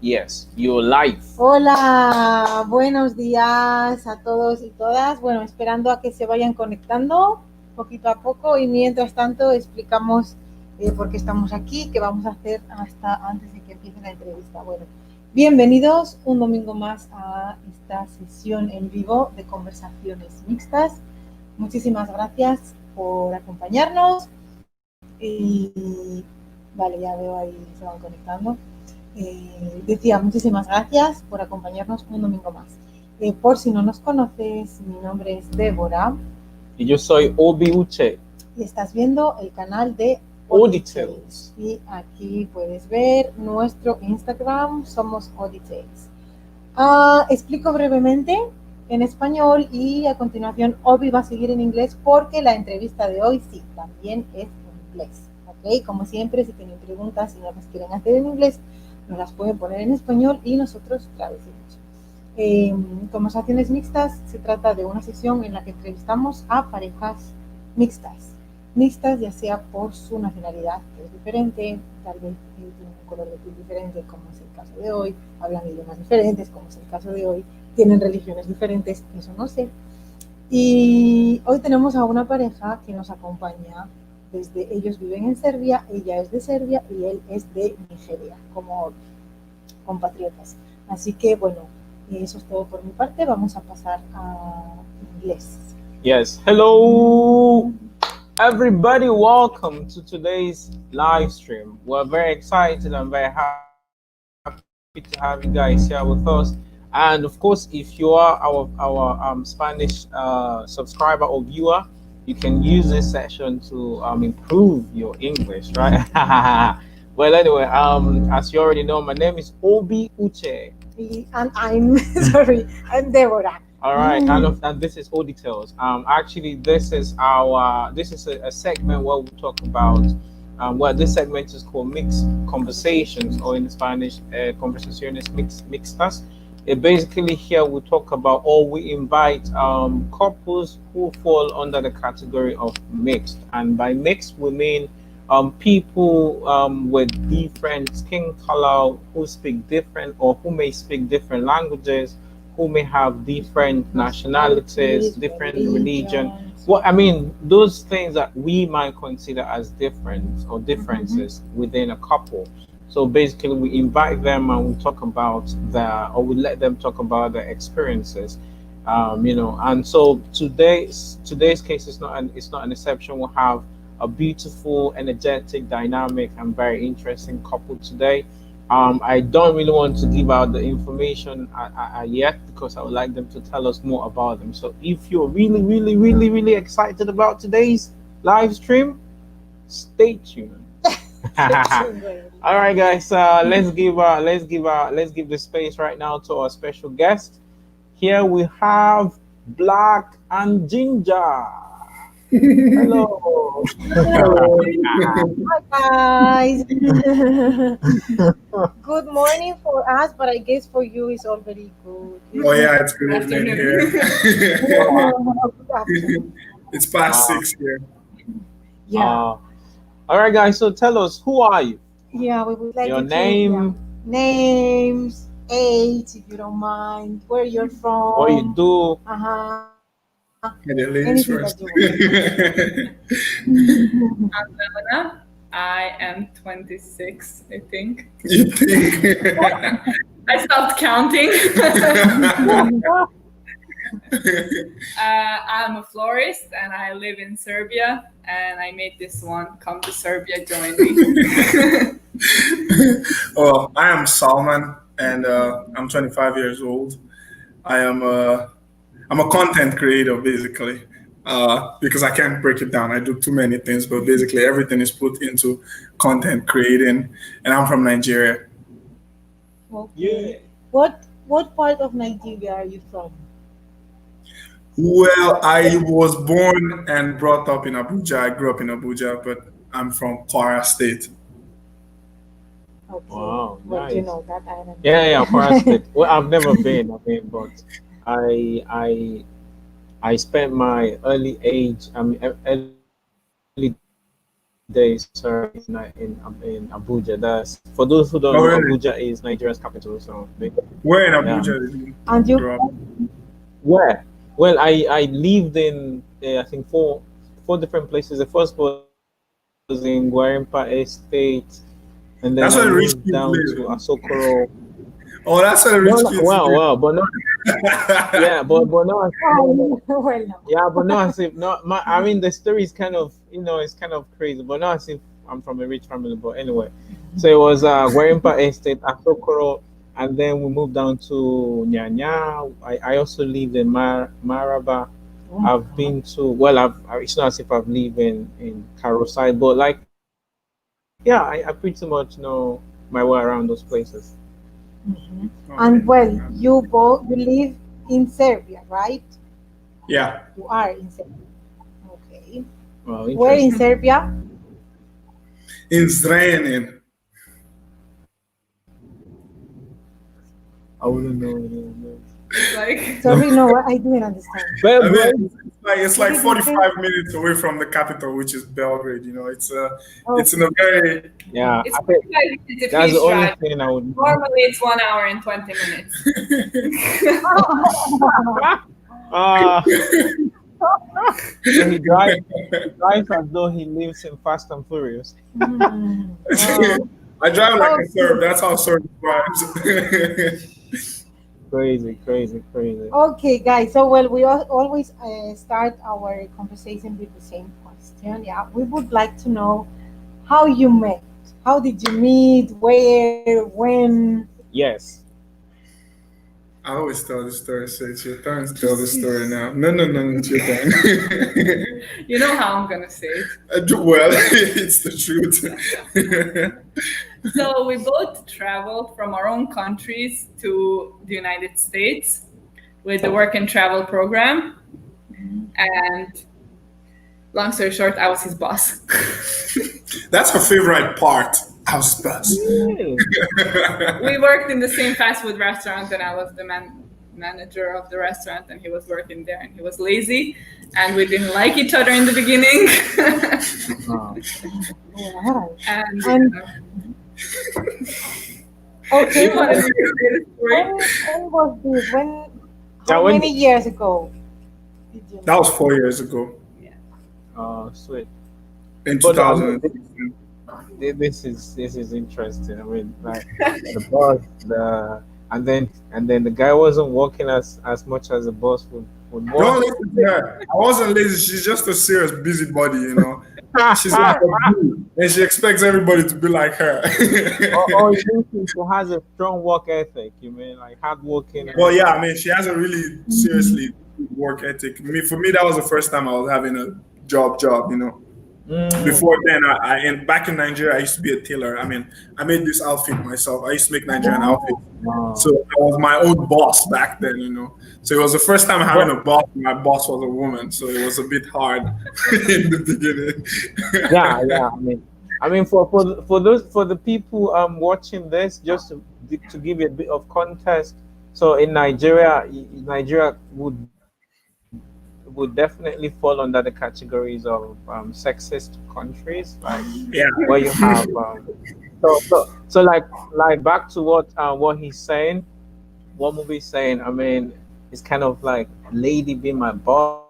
Yes, your life. Hola, buenos días a todos y todas. Bueno, esperando a que se vayan conectando poquito a poco y mientras tanto explicamos por qué estamos aquí, qué vamos a hacer hasta antes de que empiece la entrevista. Bueno, bienvenidos un domingo más a esta sesión en vivo de conversaciones mixtas. Muchísimas gracias por acompañarnos y vale, ya veo ahí se van conectando. Decía, muchísimas gracias por acompañarnos un domingo más. Por si no nos conoces, mi nombre es Débora. Y yo soy Obi Uche. Y estás viendo el canal de Auditales. Y aquí puedes ver nuestro Instagram, somos Auditales. Explico brevemente en español y a continuación Obi va a seguir en inglés porque la entrevista de hoy sí, también es en inglés. ¿Ok? Como siempre, si tienen preguntas y no las quieren hacer en inglés, nos las pueden poner en español y nosotros traducimos. Conversaciones mixtas se trata de una sesión en la que entrevistamos a parejas mixtas. Mixtas ya sea por su nacionalidad, que es diferente, tal vez tienen un color de piel diferente, como es el caso de hoy, hablan idiomas diferentes, como es el caso de hoy, tienen religiones diferentes, eso no sé. Y hoy tenemos a una pareja que nos acompaña desde, ellos viven en Serbia, ella es de Serbia y él es de Nigeria, como compatriotas. Así que bueno, eso es todo por mi parte, vamos a pasar a inglés. Yes, hello everybody, welcome to today's live stream. We're very excited and very happy to have you guys here with us. And of course, if you are our Spanish subscriber or viewer, you can use this session to improve your English, right? Well, anyway, as you already know, my name is Obi Uche. And I'm sorry, I'm Deborah. All right, and this is All Details. Actually, this is a segment where we talk about well, this segment is called Mixed Conversations, or in Spanish, Conversaciones Mixtas. Basically, here we talk about, or we invite couples who fall under the category of mixed, and by mixed we mean people with different skin color, who speak different, or who may speak different languages, who may have different nationalities, different religion. Well, I mean, those things that we might consider as different or differences within a couple. So basically, we invite them and we talk about or we let them talk about their experiences. And so today's case is not an exception. We'll have a beautiful, energetic, dynamic, and very interesting couple today. I don't really want to give out the information yet because I would like them to tell us more about them. So if you're really, really, really, really excited about today's live stream, stay tuned. All right, guys. Let's give the space right now to our special guest. Here we have Black and Ginger. Hello. Hi guys. Good morning for us, but I guess for you it's already good. Oh yeah, it's good evening here. It's past 6 here. Yeah. All right, guys. So tell us, who are you? Yeah, we would like Your you to name, names, age, if you don't mind, where you're from, what you do. And the ladies anything first. that you want. I'm Melina. I am 26, I think. You think? I stopped counting. I'm a florist and I live in Serbia. And I made this one come to Serbia, join me. Well, I am Salman, and I'm 25 years old. I'm a content creator, basically, because I can't break it down. I do too many things, but basically everything is put into content creating. And I'm from Nigeria. Okay. What part of Nigeria are you from? Well, I was born and brought up in Abuja. I grew up in Abuja, but I'm from Kwara State. Okay. Wow, Well, nice. you know that island. Yeah, Kwara State. Well, I've never been. But I spent my early days in Kwara State. days in Abuja. That's for those who don't Oh, know, really? Abuja is Nigeria's capital. So Where in yeah. Abuja did you And you, grow up? Where? Well, I lived in I think four different places. The first was in Guarimpa Estate, and then That's I where the rich moved kids down to live. Asokoro. Oh, that's where the No, rich no, kids well, but not live. yeah, but not oh, well, no. yeah, but not as if not my. I mean, the story is kind of it's kind of crazy, but not as if I'm from a rich family. But anyway, so it was Guarimpa Estate, Asokoro, and then we moved down to Nyanya. I also lived in Maraba. I've been to well, it's not as if I've lived in Karosai, but like yeah, I pretty much know my way around those places. Mhm. And well, you live in Serbia, right? Yeah, You are in Serbia. Okay. Well, Where in interesting. Serbia? in Zrenjanin. I wouldn't know any of those. Like, Sorry, no, I didn't understand. But, I but mean, it's What like did you say? 45 minutes away from the capital, which is Belgrade. You know, Oh, it's in a very yeah, it's I think 45 minutes if that's the he's only driving. thing I would know. Normally, it's 1 hour and 20 minutes. Ah, so he drives as though he lives in Fast and Furious. mm, oh, I drive like a okay. Serb. That's how Serb drives. Crazy, crazy, crazy. Okay, guys. So, well, we always start our conversation with the same question. Yeah, we would like to know how you met. How did you meet? Where? When? Yes. I always tell the story, so it's your turn to tell the story now. No, it's your turn. You know how I'm gonna say it. Well, it's the truth. So we both traveled from our own countries to the United States with the work and travel program. And long story short, I was his boss. That's her favorite part. House bus. Really? We worked in the same fast food restaurant, and I was the manager of the restaurant, and he was working there, and he was lazy, and we didn't like each other in the beginning. Oh. Wow. And And okay, you wanted me to say the story? when was this? When? Yeah, How when- many years ago did you? That was 4 years ago, Sweet. in But 2000. this is interesting. I mean, like the boss, and then the guy wasn't working as much as the boss would Don't want. listen to her. I wasn't lazy. She's just a serious busybody, you know. She's like a bee, and she expects everybody to be like her. or you think she has a strong work ethic? You mean like hardworking? Well, yeah, I mean, she has a really seriously work ethic. For me, that was the first time I was having a job, you know. Mm. Before then, back in Nigeria, I used to be a tailor. I mean, I made this outfit myself. I used to make Nigerian outfits. Wow. So I was my own boss back then, you know. So it was the first time having a boss. My boss was a woman, so it was a bit hard in the beginning. Yeah. I mean, for the people watching this, just to give you a bit of context. So in Nigeria, Nigeria would definitely fall under the categories of sexist countries, like Yeah, where you have so like back to what he's saying, what movie's saying. I mean, it's kind of like a lady being my boss.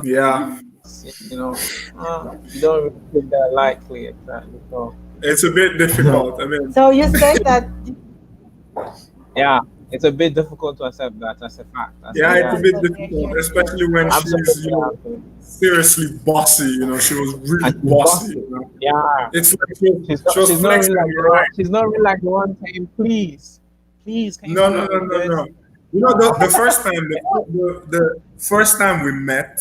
yeah. You know, you don't really take that lightly, exactly. So It's a bit difficult. I mean, So you said that. yeah, it's a bit difficult to accept that as a fact. As yeah, a it's a reality. bit difficult, especially when she's, Absolutely. you know, seriously bossy. You know, she was really And she's bossy. bossy. You know? Yeah. It's like she was She's not really flexing like me, the one, right? she's not really like the one saying please can you No, do no, no, no, this? no. You know, the first time, the first time we met,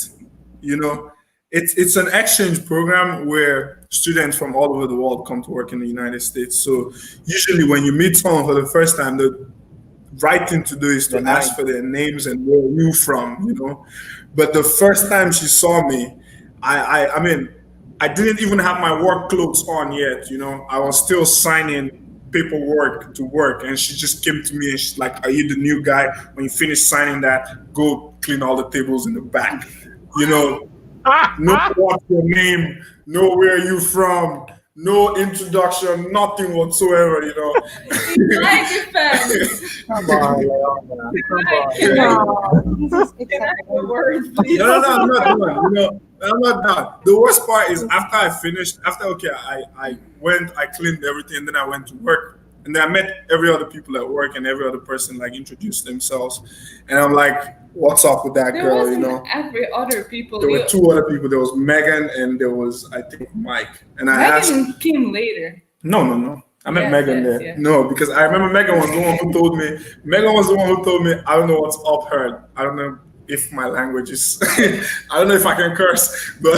you know, it's an exchange program where students from all over the world come to work in the United States. So usually, when you meet someone for the first time, the right thing to do is to The ask night. for their names and where you from, you know. But the first time she saw me, I mean, I didn't even have my work clothes on yet, you know. I was still signing paperwork to work, and she just came to me and she's like, "Are you the new guy? When you finish signing that, go clean all the tables in the back," you know. No what's your name, no where you from, no introduction, nothing whatsoever, you know. In my defense, Come on, Leona. Come on. Can No, this is can I have exactly. a word, please? No, I'm not done. You know, I'm not done. The worst part is after I finished, I went, I cleaned everything, and then I went to work. And then I met every other people at work, and every other person like introduced themselves. And I'm like, what's up with that There girl, you wasn't know? every other people. There were two other people. There was Megan and there was, I think, Mike. And I asked, Megan came later. no. I met Yes, Megan yes, there. yes. No, because I remember Megan was the one who told me. Megan was the one who told me, I don't know what's up her. I don't know if my language is, I don't know if I can curse, but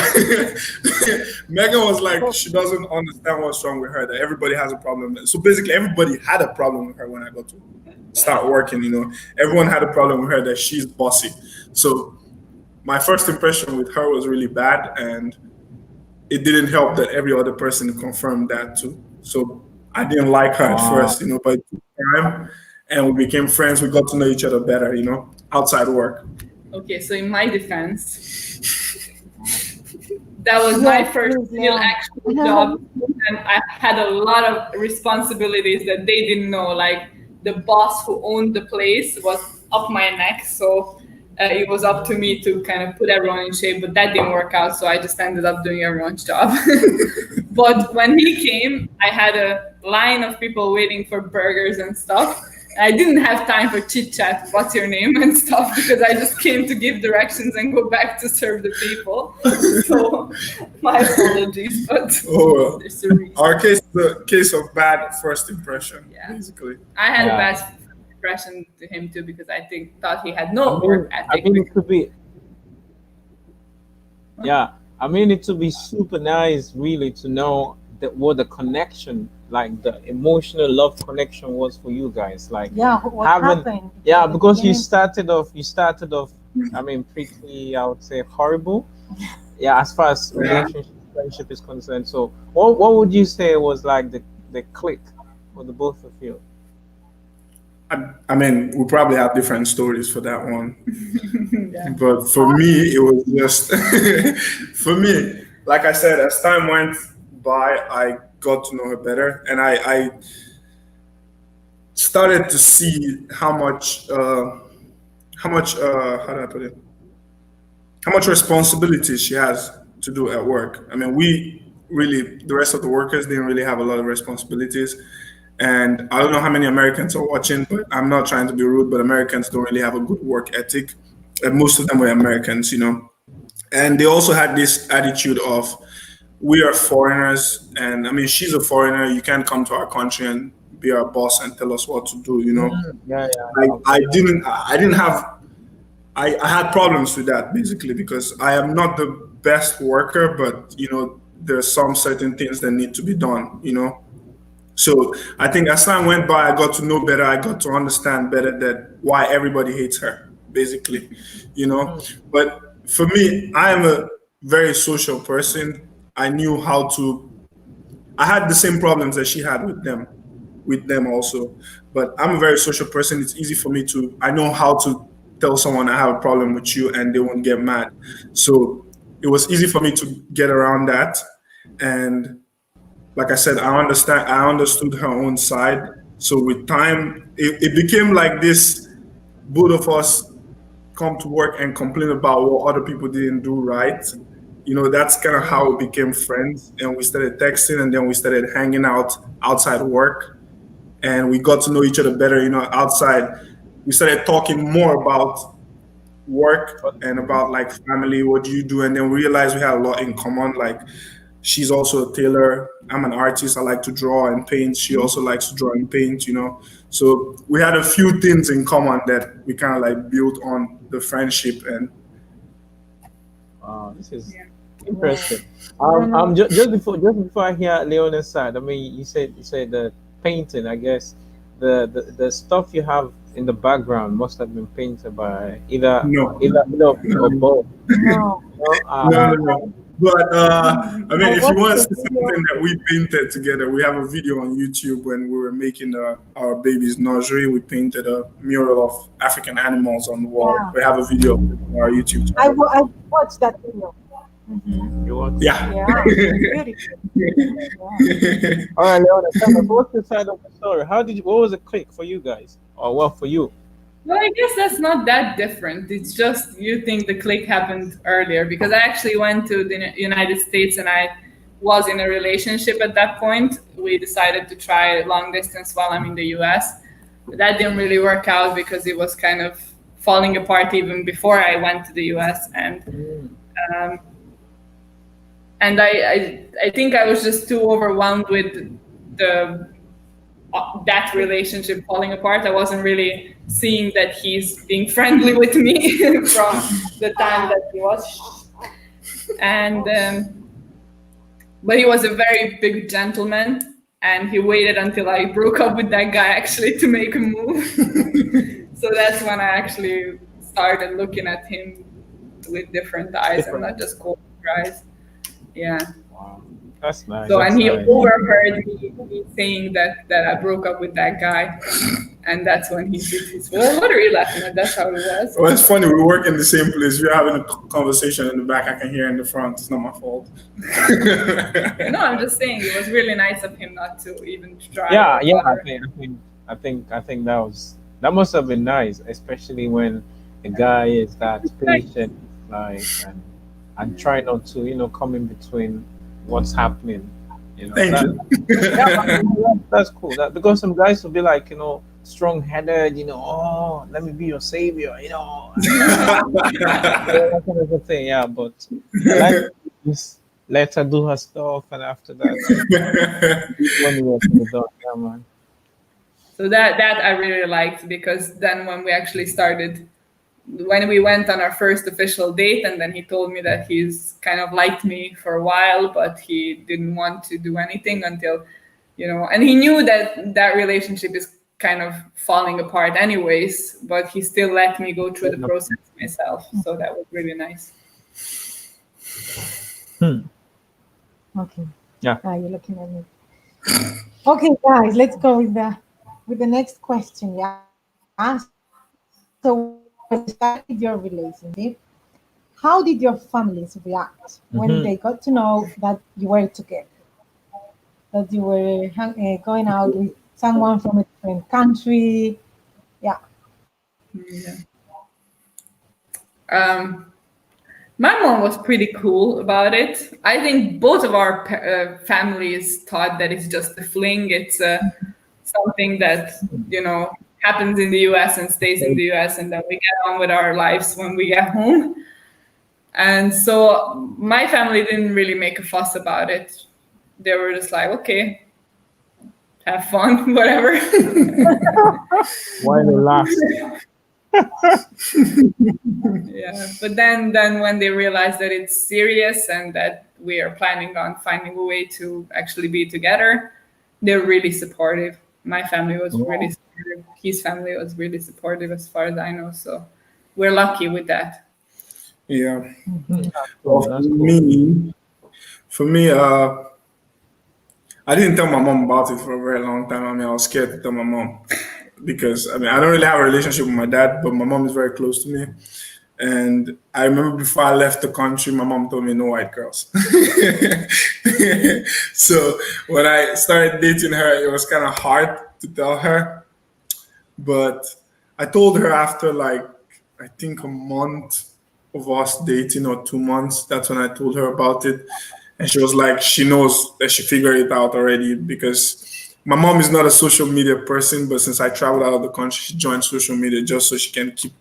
Megan was like, she doesn't understand what's wrong with her, that everybody has a problem. So basically, everybody had a problem with her when I got to start working, you know. Everyone had a problem with her that she's bossy. So my first impression with her was really bad, and it didn't help that every other person confirmed that too. So I didn't like her at first, you know, but it took time and we became friends. We got to know each other better, you know, outside work. Okay, so in my defense, that was my Yes, first please, real Leon. actual job, and I had a lot of responsibilities that they didn't know. Like the boss who owned the place was up my neck, so it was up to me to kind of put everyone in shape. But that didn't work out, so I just ended up doing everyone's job. But when he came, I had a line of people waiting for burgers and stuff. I didn't have time for chit chat, what's your name and stuff, because I just came to give directions and go back to serve the people. So my apologies, but Oh, there's a reason. our case, the case of bad first impression, Yeah. basically. I had a Yeah. bad impression to him too because I thought he had no I mean, work I ethic. mean, it could be. Yeah, I mean, it would be super nice, really, to know that what the connection, like the emotional love connection, was for you guys. Like, Yeah, what haven't- happened? yeah, at the because you beginning? started off. I mean, pretty, I would say, horrible. Yeah, as far as relationship, friendship is concerned. So, what would you say was like the click for the both of you? I mean, we probably have different stories for that one. Yeah. But for me, it was just, for me, like I said, as time went by, I got to know her better. And I started to see how much, how do I put it? How much responsibility she has to do at work. I mean, we really, the rest of the workers didn't really have a lot of responsibilities. And I don't know how many Americans are watching, but I'm not trying to be rude, but Americans don't really have a good work ethic. And most of them were Americans, you know. And they also had this attitude of, we are foreigners. And I mean, she's a foreigner. You can't come to our country and be our boss and tell us what to do, you know. Yeah, I didn't have, I had problems with that basically because I am not the best worker, but you know, there's some certain things that need to be done, you know. So I think as time went by, I got to know better. I got to understand better that why everybody hates her, basically, you know. But for me, I am a very social person. I knew how to. I had the same problems that she had with them also. But I'm a very social person. It's easy for me to. I know how to tell someone I have a problem with you, and they won't get mad. So it was easy for me to get around that, and like I said, I understood her own side. So with time, it became like this, both of us come to work and complain about what other people didn't do right. You know, that's kind of how we became friends. And we started texting and then we started hanging out outside work. And we got to know each other better, you know, outside. We started talking more about work and about like family, what do you do? And then we realized we had a lot in common. Like she's also a tailor. I'm an artist. I like to draw and paint. She also likes to draw and paint, you know. So we had a few things in common that we kind of like built on the friendship and This is Yeah. interesting. Bueno, Just before I hear Leona's side, I mean, you said the painting. I guess the stuff you have in the background must have been painted by no. either of you or both. no. No? No. But I mean, I if you want to watched the see video. something that we painted together, we have a video on YouTube when we were making our baby's nursery. We painted a mural of African animals on the wall. Yeah. We have a video on our YouTube I, channel. I watched that video. Mhm. You want? Yeah. Yeah, beautiful. Yeah. All right, Leona, tell us what's the side of the story. What was the click for you guys, or well, for you? Well, I guess that's not that different. It's just you think the click happened earlier because I actually went to the United States and I was in a relationship at that point. We decided to try long distance while I'm in the US. That didn't really work out because it was kind of falling apart even before I went to the US. Um, and I think I was just too overwhelmed with the that relationship falling apart. I wasn't really seeing that he's being friendly with me from the time that he was. And but he was a very big gentleman, and he waited until I broke up with that guy actually to make a move. So that's when I actually started looking at him with different eyes and not just cold eyes. Yeah. Wow, that's nice. So, That's and he nice. overheard me saying that I broke up with that guy, and that's when he did his. Well, what are you laughing at? That's how it was. Well, it's funny. We work in the same place. We're having a conversation in the back. I can hear in the front. It's not my fault. No, I'm just saying it was really nice of him not to even try. Yeah, or yeah. bother. I think that must have been nice, especially when a guy is that patient, like, and try not to, come in between what's happening. Thank you. That's cool. Because some guys will be like, strong-headed, oh, let me be your savior, that kind of a thing. Yeah, but just let her do her stuff, and after that, when we are done, yeah, man. So that I really liked because then when we actually started, when we went on our first official date, and then he told me that he's kind of liked me for a while, but he didn't want to do anything until, and he knew that relationship is kind of falling apart anyways, but he still let me go through the process myself. So that was really nice. Okay. Yeah. You're looking at me. Okay, guys, let's go with the next question. Yeah. So when you started your relationship, how did your families react when they got to know that you were together, that you were going out with someone from a different country? Yeah. Yeah. My mom was pretty cool about it. I think both of our families thought that it's just a fling. It's something that, happens in the US and stays in the US, and then we get on with our lives when we get home. And so my family didn't really make a fuss about it. They were just like, okay, have fun, whatever. Why they laugh? Yeah, but then when they realized that it's serious and that we are planning on finding a way to actually be together, they're really supportive. My family was really supportive. His family was really supportive, as far as I know. So we're lucky with that. Yeah. Well, For me, I didn't tell my mom about it for a very long time. I mean, I was scared to tell my mom because I don't really have a relationship with my dad, but my mom is very close to me. And I remember before I left the country, my mom told me no white girls. So when I started dating her, it was kind of hard to tell her. But I told her after I think a month of us dating or 2 months, that's when I told her about it. And she was like, she knows that she figured it out already because my mom is not a social media person, but since I traveled out of the country, she joined social media just so she can keep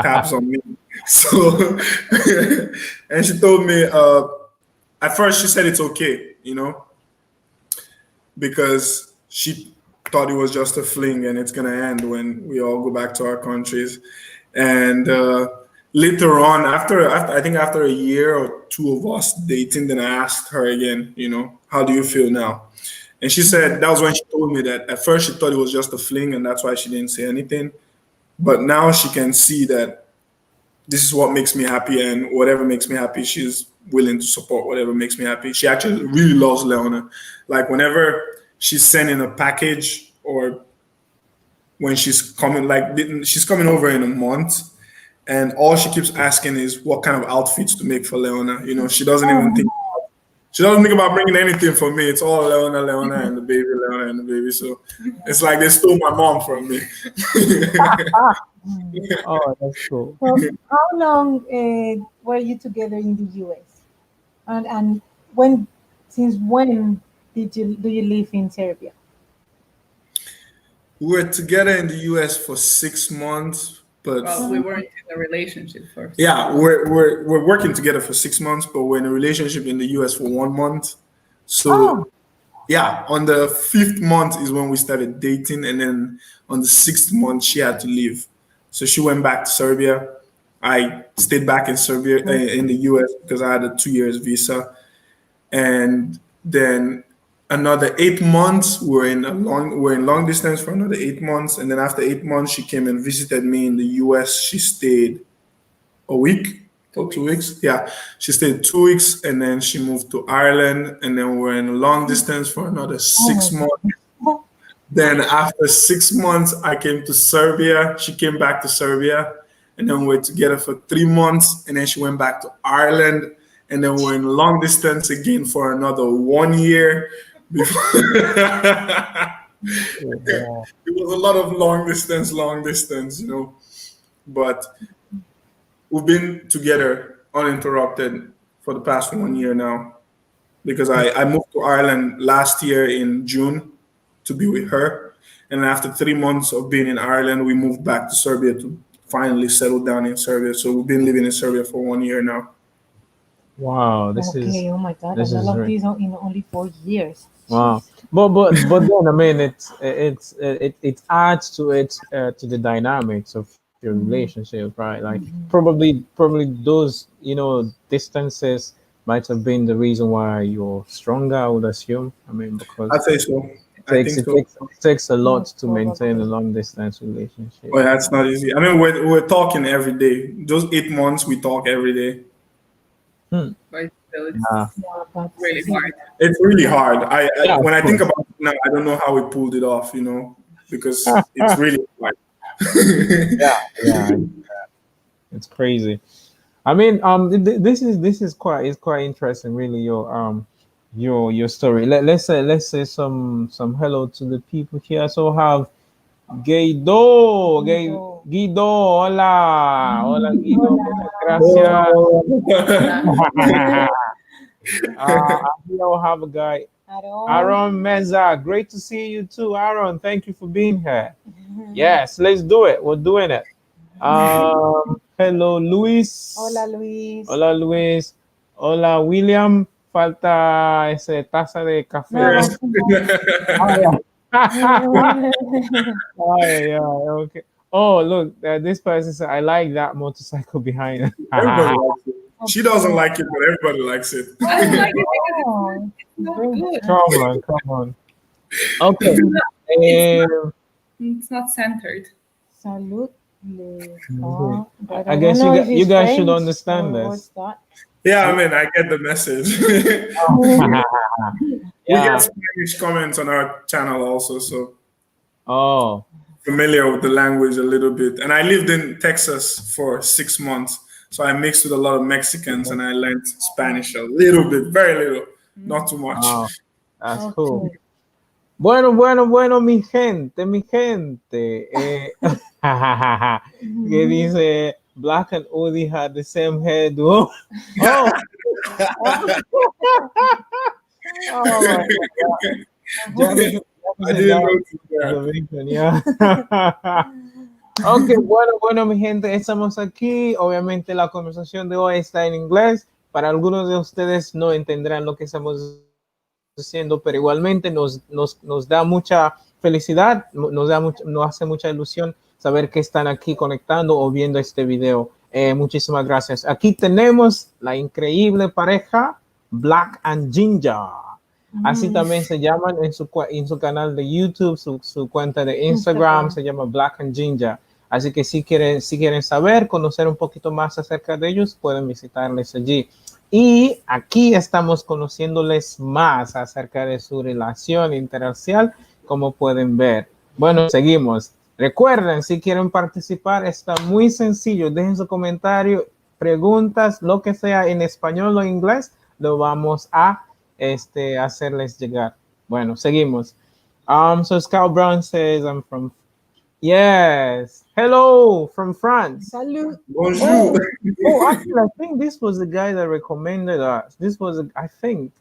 tabs on me. So, and she told me, at first she said it's okay, because she thought it was just a fling and it's going to end when we all go back to our countries. And later on, after a year or two of us dating, then I asked her again, how do you feel now? And she said that was when she told me that at first she thought it was just a fling and that's why she didn't say anything. But now she can see that this is what makes me happy, and whatever makes me happy, she's willing to support whatever makes me happy. She actually really loves Leona. Like whenever she's sending a package or when she's coming over in a month, and all she keeps asking is what kind of outfits to make for Leona. You know, she doesn't even think. She doesn't think about bringing anything for me. It's all Leona, Leona, and the baby, Leona, and the baby. So it's like they stole my mom from me. Oh, that's cool. So how long were you together in the US? And when, since when do you live in Serbia? We were together in the US for 6 months, but Well, we weren't in a relationship first. yeah, we're working together for 6 months, but we're in a relationship in the US for 1 month. So Oh, yeah, on the 5th month is when we started dating, and then on the 6th month she had to leave. So she went back to Serbia. I stayed back in Serbia in the US because I had a 2 years visa, and then another 8 months we're in long distance for another 8 months, and then after 8 months she came and visited me in the US. She stayed a week or 2 weeks. Yeah, she stayed 2 weeks, and then she moved to Ireland, and then we're in long distance for another six oh months. Then after 6 months, I came to Serbia. She came back to Serbia, and then we were together for 3 months, and then she went back to Ireland, and then we're in long distance again for another 1 year. Before Yeah. it was a lot of long distance, you know. But we've been together uninterrupted for the past 1 year now, because I moved to Ireland last year in June to be with her. And after 3 months of being in Ireland, we moved back to Serbia to finally settle down in Serbia. So we've been living in Serbia for 1 year now. Wow, this is okay. Oh my God! this And is all of very this in only 4 years. wow. But then I mean it adds to it to the dynamics of your relationship, right? Like probably those distances might have been the reason why you're stronger, I would assume. I mean because I'd say so. it I takes think it so. takes it takes a lot Most to maintain a probably. long distance relationship. Oh, yeah, it's not easy. I mean, we're talking every day. Those 8 months, we talk every day. Hmm. But still, it's Yeah, Yeah, but really still. hard. It's really hard. yeah, When of I think course. about it now, I don't know how we pulled it off. Because it's really hard. Yeah, yeah, it's crazy. I mean, this is quite interesting, really. Your story. Let's say some hello to the people here. So have Guido. Guido, hola Guido, Hola. muchas gracias. Yeah. I now have a guy, Aaron. Aaron Meza. Great to see you too, Aaron. Thank you for being here. Yes, let's do it. We're doing it. Hello, Luis. Hola, Luis. Hola, Luis. Hola, William. Falta ese taza de café. No, Yes. Oh, yeah. Oh, yeah, okay. Oh, look, this person said, I like that motorcycle behind it. Everybody likes it. She doesn't like it, but everybody likes it. I don't like it because Oh, it's not very good. Come on. Okay. It's not centered. Salud. Mhm. But I I guess don't know if you it's guys should French understand or this. what's that. Yeah, I mean, I get the message. We Yeah. get Spanish comments on our channel also, so Oh, familiar with the language a little bit. And I lived in Texas for 6 months, so I mixed with a lot of Mexicans, and I learned Spanish a little bit, very little, not too much. wow. That's Okay. cool. Bueno, mi gente, mi gente. Que dice Black and Udi had the same hair duo. Oh, oh my God. I didn't notice that. Observation, yeah. Ok, bueno, mi gente, estamos aquí. Obviamente la conversación de hoy está en inglés. Para algunos de ustedes no entenderán lo que estamos diciendo, pero igualmente nos da mucha felicidad, nos hace mucha ilusión saber que están aquí conectando o viendo este video. Muchísimas gracias. Aquí tenemos la increíble pareja Black and Ginger. Así también se llaman en su canal de YouTube, su cuenta de Instagram se llama Black and Ginger. Así que si quieren saber, conocer un poquito más acerca de ellos, pueden visitarles allí. Y aquí estamos conociéndoles más acerca de su relación interracial, como pueden ver. Bueno, seguimos. Recuerden, si quieren participar, está muy sencillo. Dejen su comentario, preguntas, lo que sea en español o inglés, lo vamos a hacerles llegar. Bueno, seguimos. So Scout Brown says, I'm from... Yes. Hello from France. Salud. Bonjour. Oh, actually, I think this was the guy that recommended us. This was, I think.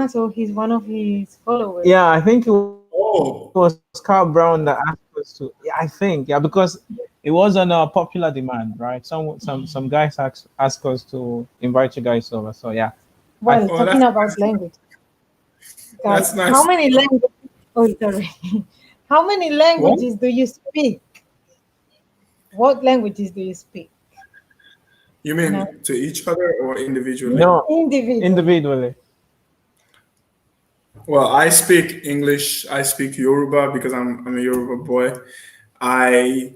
So he's one of his followers. Yeah, I think it Oh, was Carl Brown that asked us to. Yeah, I think, yeah, because it was on a popular demand, right? Some guys asked us to invite you guys over. So yeah. Well, Oh, talking that's about language. That's Guys, nice. how many languages? Oh, sorry. How many languages do you speak? What languages do you speak? You mean No. to each other or individually? No, Individual. individually. Well, I speak English. I speak Yoruba because I'm a Yoruba boy. I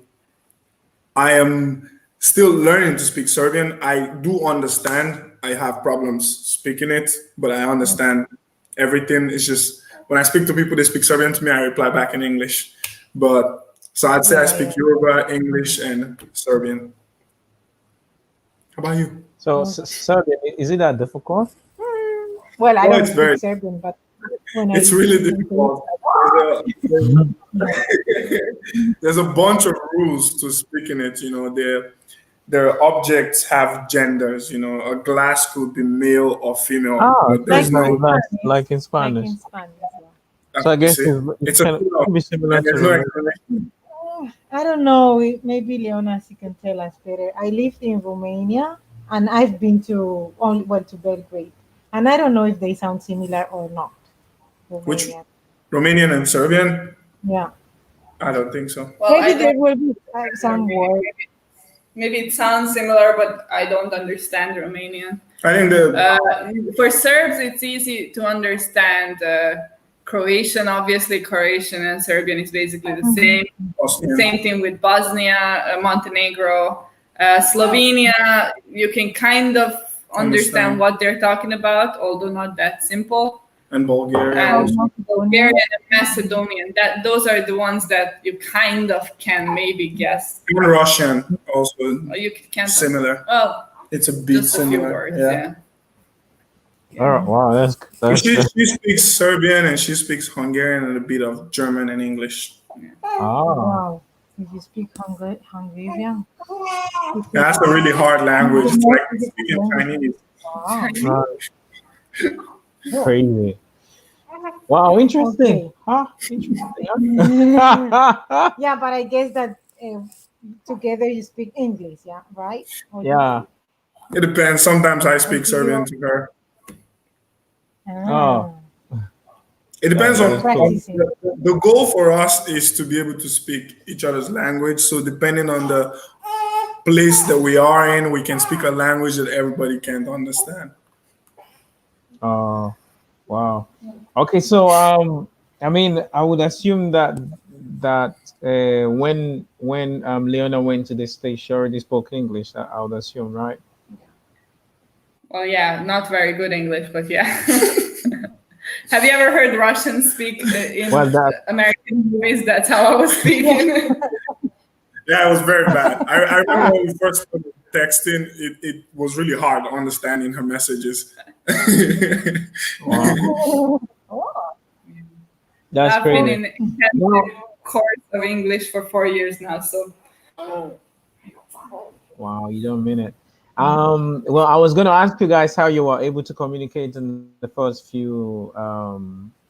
am still learning to speak Serbian. I do understand. I have problems speaking it, but I understand everything. It's just when I speak to people, they speak Serbian to me, I reply back in English. But so I'd say I speak Yoruba, English, and Serbian. How about you? So Serbian, is it that difficult? Well, I Oh, don't it's speak very- Serbian, but when It's I really listen to difficult. There's a bunch of rules to speaking it. You know, their objects have genders. You know, a glass could be male or female, but there's like, no. like in like Spanish. in Spanish. So I guess it's it's a kind plural, of be similar and to there's no Romanian. explanation. I don't know. Maybe Leona, she can tell us better. I lived in Romania, and I've been to to Belgrade, and I don't know if they sound similar or not. Which Romanian. Romanian and Serbian? Yeah. I don't think so. Well, Maybe I there don't. will be some words. Maybe it sounds similar, but I don't understand Romanian. I think For Serbs, it's easy to understand. Croatian, obviously, Croatian and Serbian is basically the same. Bosnian. Same thing with Bosnia, Montenegro, Slovenia. You can kind of understand what they're talking about, although not that simple. And Bulgaria. And also. Bulgarian and Macedonian. Those are the ones that you kind of can maybe guess. And Russian also You can't. similar. Oh, It's a bit just a few similar. words. yeah. Yeah. All right, wow, that's She speaks Serbian and she speaks Hungarian and a bit of German and English. Wow. If you speak Hungarian. That's a really hard language. It's like speaking Chinese. Wow. crazy. Wow, interesting. Okay. Huh? Interesting. Huh? Yeah, but I guess that together you speak English, yeah, right? Or Yeah. It depends. Sometimes I speak Serbian to her. Oh. It depends Yeah, on that is cool. Practicing. the goal for us is to be able to speak each other's language. So depending on the place that we are in, we can speak a language that everybody can understand. Oh, wow. Okay, so I mean, I would assume that when Leona went to the States, she already spoke English. I would assume, right? Well, yeah, not very good English, but yeah. Have you ever heard Russians speak in American movies? That's how I was speaking. Yeah, it was very bad. I remember when we first started texting, it was really hard understanding her messages. Wow. That's I've been crazy. in intensive course of English for 4 years now, so Wow, you don't mean it. Well, I was going to ask you guys how you were able to communicate in the first few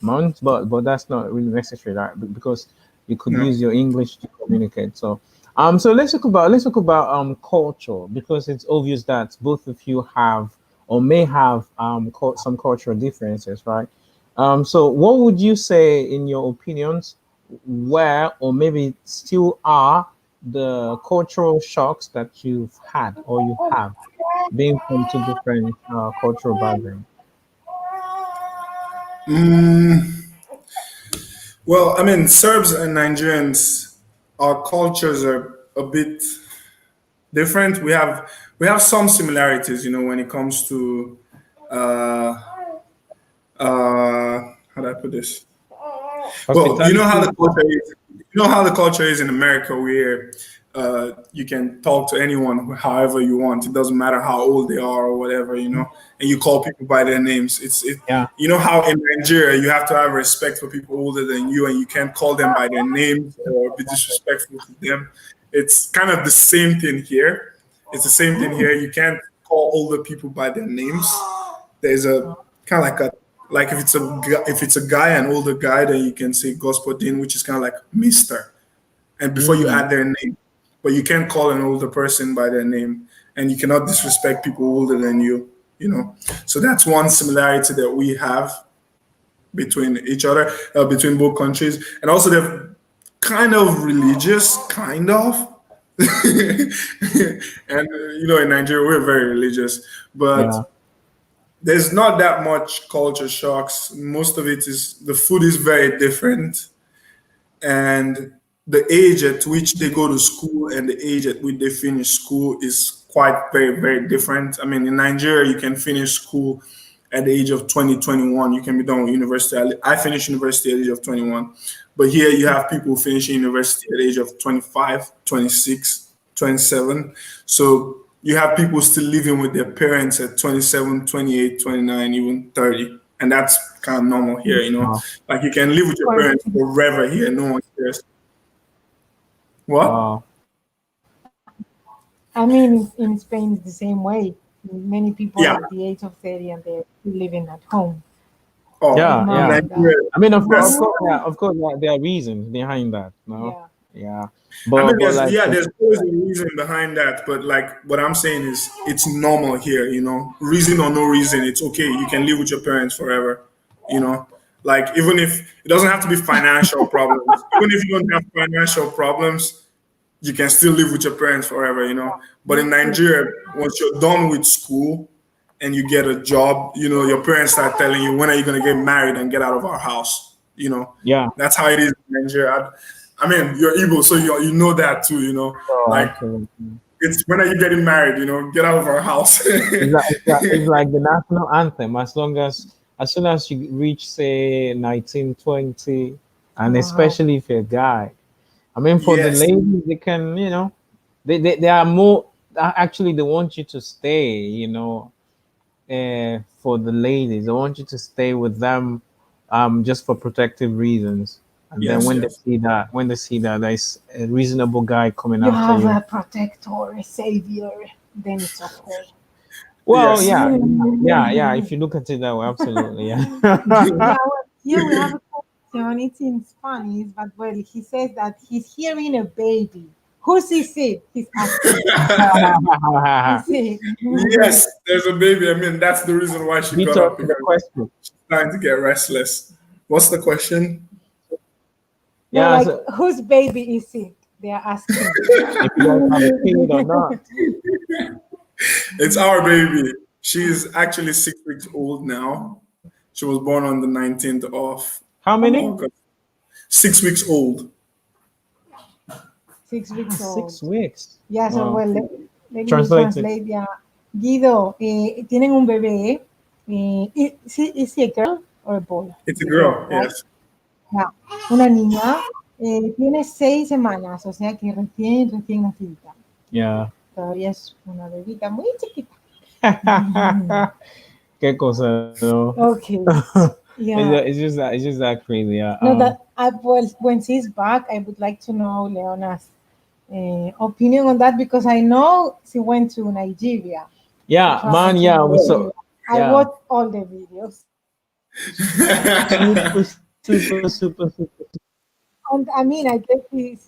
months, but that's not really necessary, right? Because you could use your English to communicate. So, so let's talk about culture, because it's obvious that both of you have or may have some cultural differences, right? So what would you say, in your opinions, where or maybe still are the cultural shocks that you've had or you have, being from two different cultural backgrounds? Well, I mean, Serbs and Nigerians, our cultures are a bit different. We have some similarities, you know, when it comes to how do I put this? Well, you know how the culture is. you know how the culture is in America, where you can talk to anyone however you want. It doesn't matter how old they are or whatever, and you call people by their names. Yeah. You know how in Nigeria you have to have respect for people older than you, and you can't call them by their names or be disrespectful to them. It's kind of the same thing here. It's the same thing here. You can't call older people by their names. There's a kind of like if it's a guy, an older guy, then you can say Gospodin, which is kind of like Mister, and before you add their name, but you can't call an older person by their name, and you cannot disrespect people older than you. So that's one similarity that we have between each other, between both countries, and also they're kind of religious, kind of. And in Nigeria we're very religious, but Yeah. there's not that much culture shocks. Most of it is the food is very different, and the age at which they go to school and the age at which they finish school is quite very, very different. I mean, in Nigeria, you can finish school at the age of 20, 21. You can be done with university. I finished university at the age of 21. But here you have people finishing university at the age of 25, 26, 27. So you have people still living with their parents at 27, 28, 29, even 30. And that's kind of normal here, Wow. Like you can live with your parents forever here. No one cares. What? Wow. I mean, in Spain, it's the same way. Many people Yeah. at the age of 30 and they're still living at home. Oh, Yeah, in yeah. Nigeria, I mean, of Yes. course, there are reasons behind that. No. Yeah. Yeah. I But mean, like, there's always a reason behind that, but like what I'm saying is it's normal here, reason or no reason, it's okay. You can live with your parents forever, like even if it doesn't have to be financial problems, even if you don't have financial problems, you can still live with your parents forever, But in Nigeria, once you're done with school and you get a job, your parents start telling you, when are you going to get married and get out of our house? yeah. That's how it is in Nigeria. I mean, you're Igbo, so you know that too, Oh, like absolutely. it's when are you getting married? Get out of our house. It's like the national anthem. As soon as you reach, say, 19, 20, and Wow. especially if you're a guy. I mean, for the Yes. ladies, they can, they are more. Actually, they want you to stay. For the ladies, they want you to stay with them, just for protective reasons. And then Yes, when yes. they see that there's a reasonable guy coming You after have you. a protector, a savior, then it's okay. Well, Yes. yeah. If you look at it that way, absolutely, yeah. Yeah, well, here we have a question. It's in Spanish, but well, he says that he's hearing a baby. Whose is it? He's asking. Whose is it? Yes, there's a baby. I mean, that's the reason why she Beat got up up to the because question. she's starting to get restless. What's the question? No, Yeah, like, so whose baby is it? They are asking. if you guys have a kid or not. It's our baby. She's actually 6 weeks old now. She was born on the 19th of How many? August. 6 weeks old. 6 weeks old. 6 weeks. Yeah, so Wow. well, let me Translate it. translate. Yeah. Guido, tienen un bebé. Is he a girl or a boy? It's a girl, right? yes. Yeah. Una niña. Tiene 6 semanas, o sea que recién nacidita. Yeah. Todavía es una bebita muy chiquita. Qué cosa, no? Okay. Yeah. It's just that crazy. Yeah. No, that well, when she's back, I would like to know Leona's opinion on that because I know she went to Nigeria. Yeah, man. Yeah. So I yeah. watched all the videos. super. And I mean, I guess she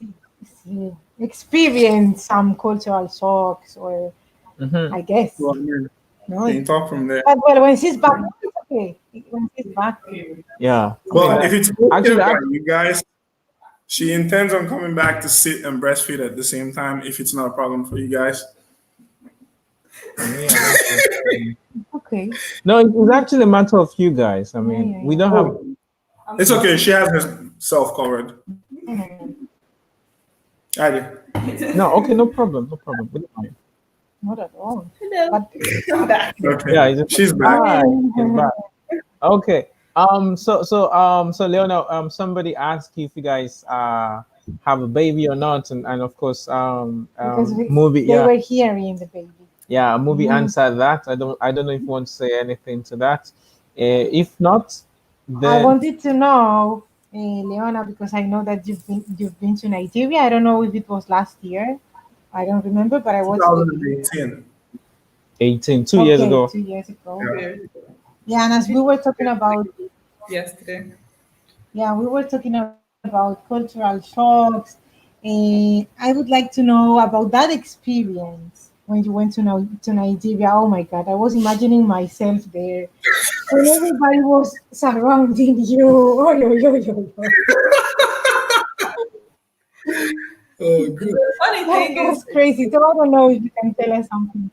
experienced some cultural shocks, or Mhm. I guess. Well, you No, can talk from there. but well, when she's back, it's okay. When she's back, Yeah. Well, if it's okay Actually, by you guys, she intends on coming back to sit and breastfeed at the same time. If it's not a problem for you guys, okay. No, it's actually a matter of you guys. I mean, Yeah. we don't have. it's okay. She has herself covered. I did. No, okay, no problem. We don't mind. Not at all. Hello. But I'm back. Okay. Yeah, it's just- She's back. Hi, she's back. Okay. So Leona, somebody asked you if you guys have a baby or not, and of course, Because movie, they yeah, were hearing the baby. yeah, a movie Mhm. answered that. I don't know if you want to say anything to that. If not, I then wanted to know, Leona, because I know that you've been to Nigeria. I don't know if it was last year. I don't remember, but I watched the video. 2018. 18, 2 years Okay, ago. 2 years ago. Yeah. Yeah, and as we were talking about, Yesterday. yeah, we were talking about cultural shocks. I would like to know about that experience when you went to Nigeria. Oh my God, I was imagining myself there when everybody was surrounding you. Oh, yo, yo, yo, yo. Oh, good. The funny That thing was is, crazy. So I don't know if you can tell us something.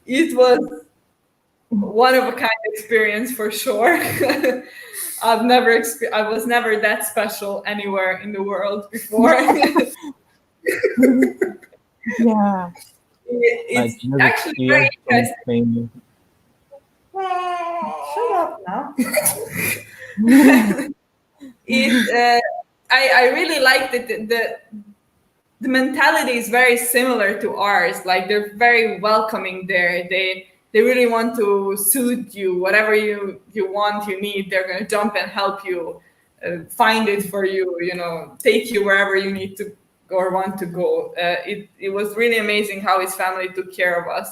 it was one of a kind experience for sure. I was never that special anywhere in the world before. Yeah. Like It's another actually very year from interesting. Spain. Shut up now. It I really like that the mentality is very similar to ours. Like they're very welcoming there. They really want to suit you, whatever you want, you need. They're gonna jump and help you, find it for you. You know, take you wherever you need to go or want to go. It was really amazing how his family took care of us.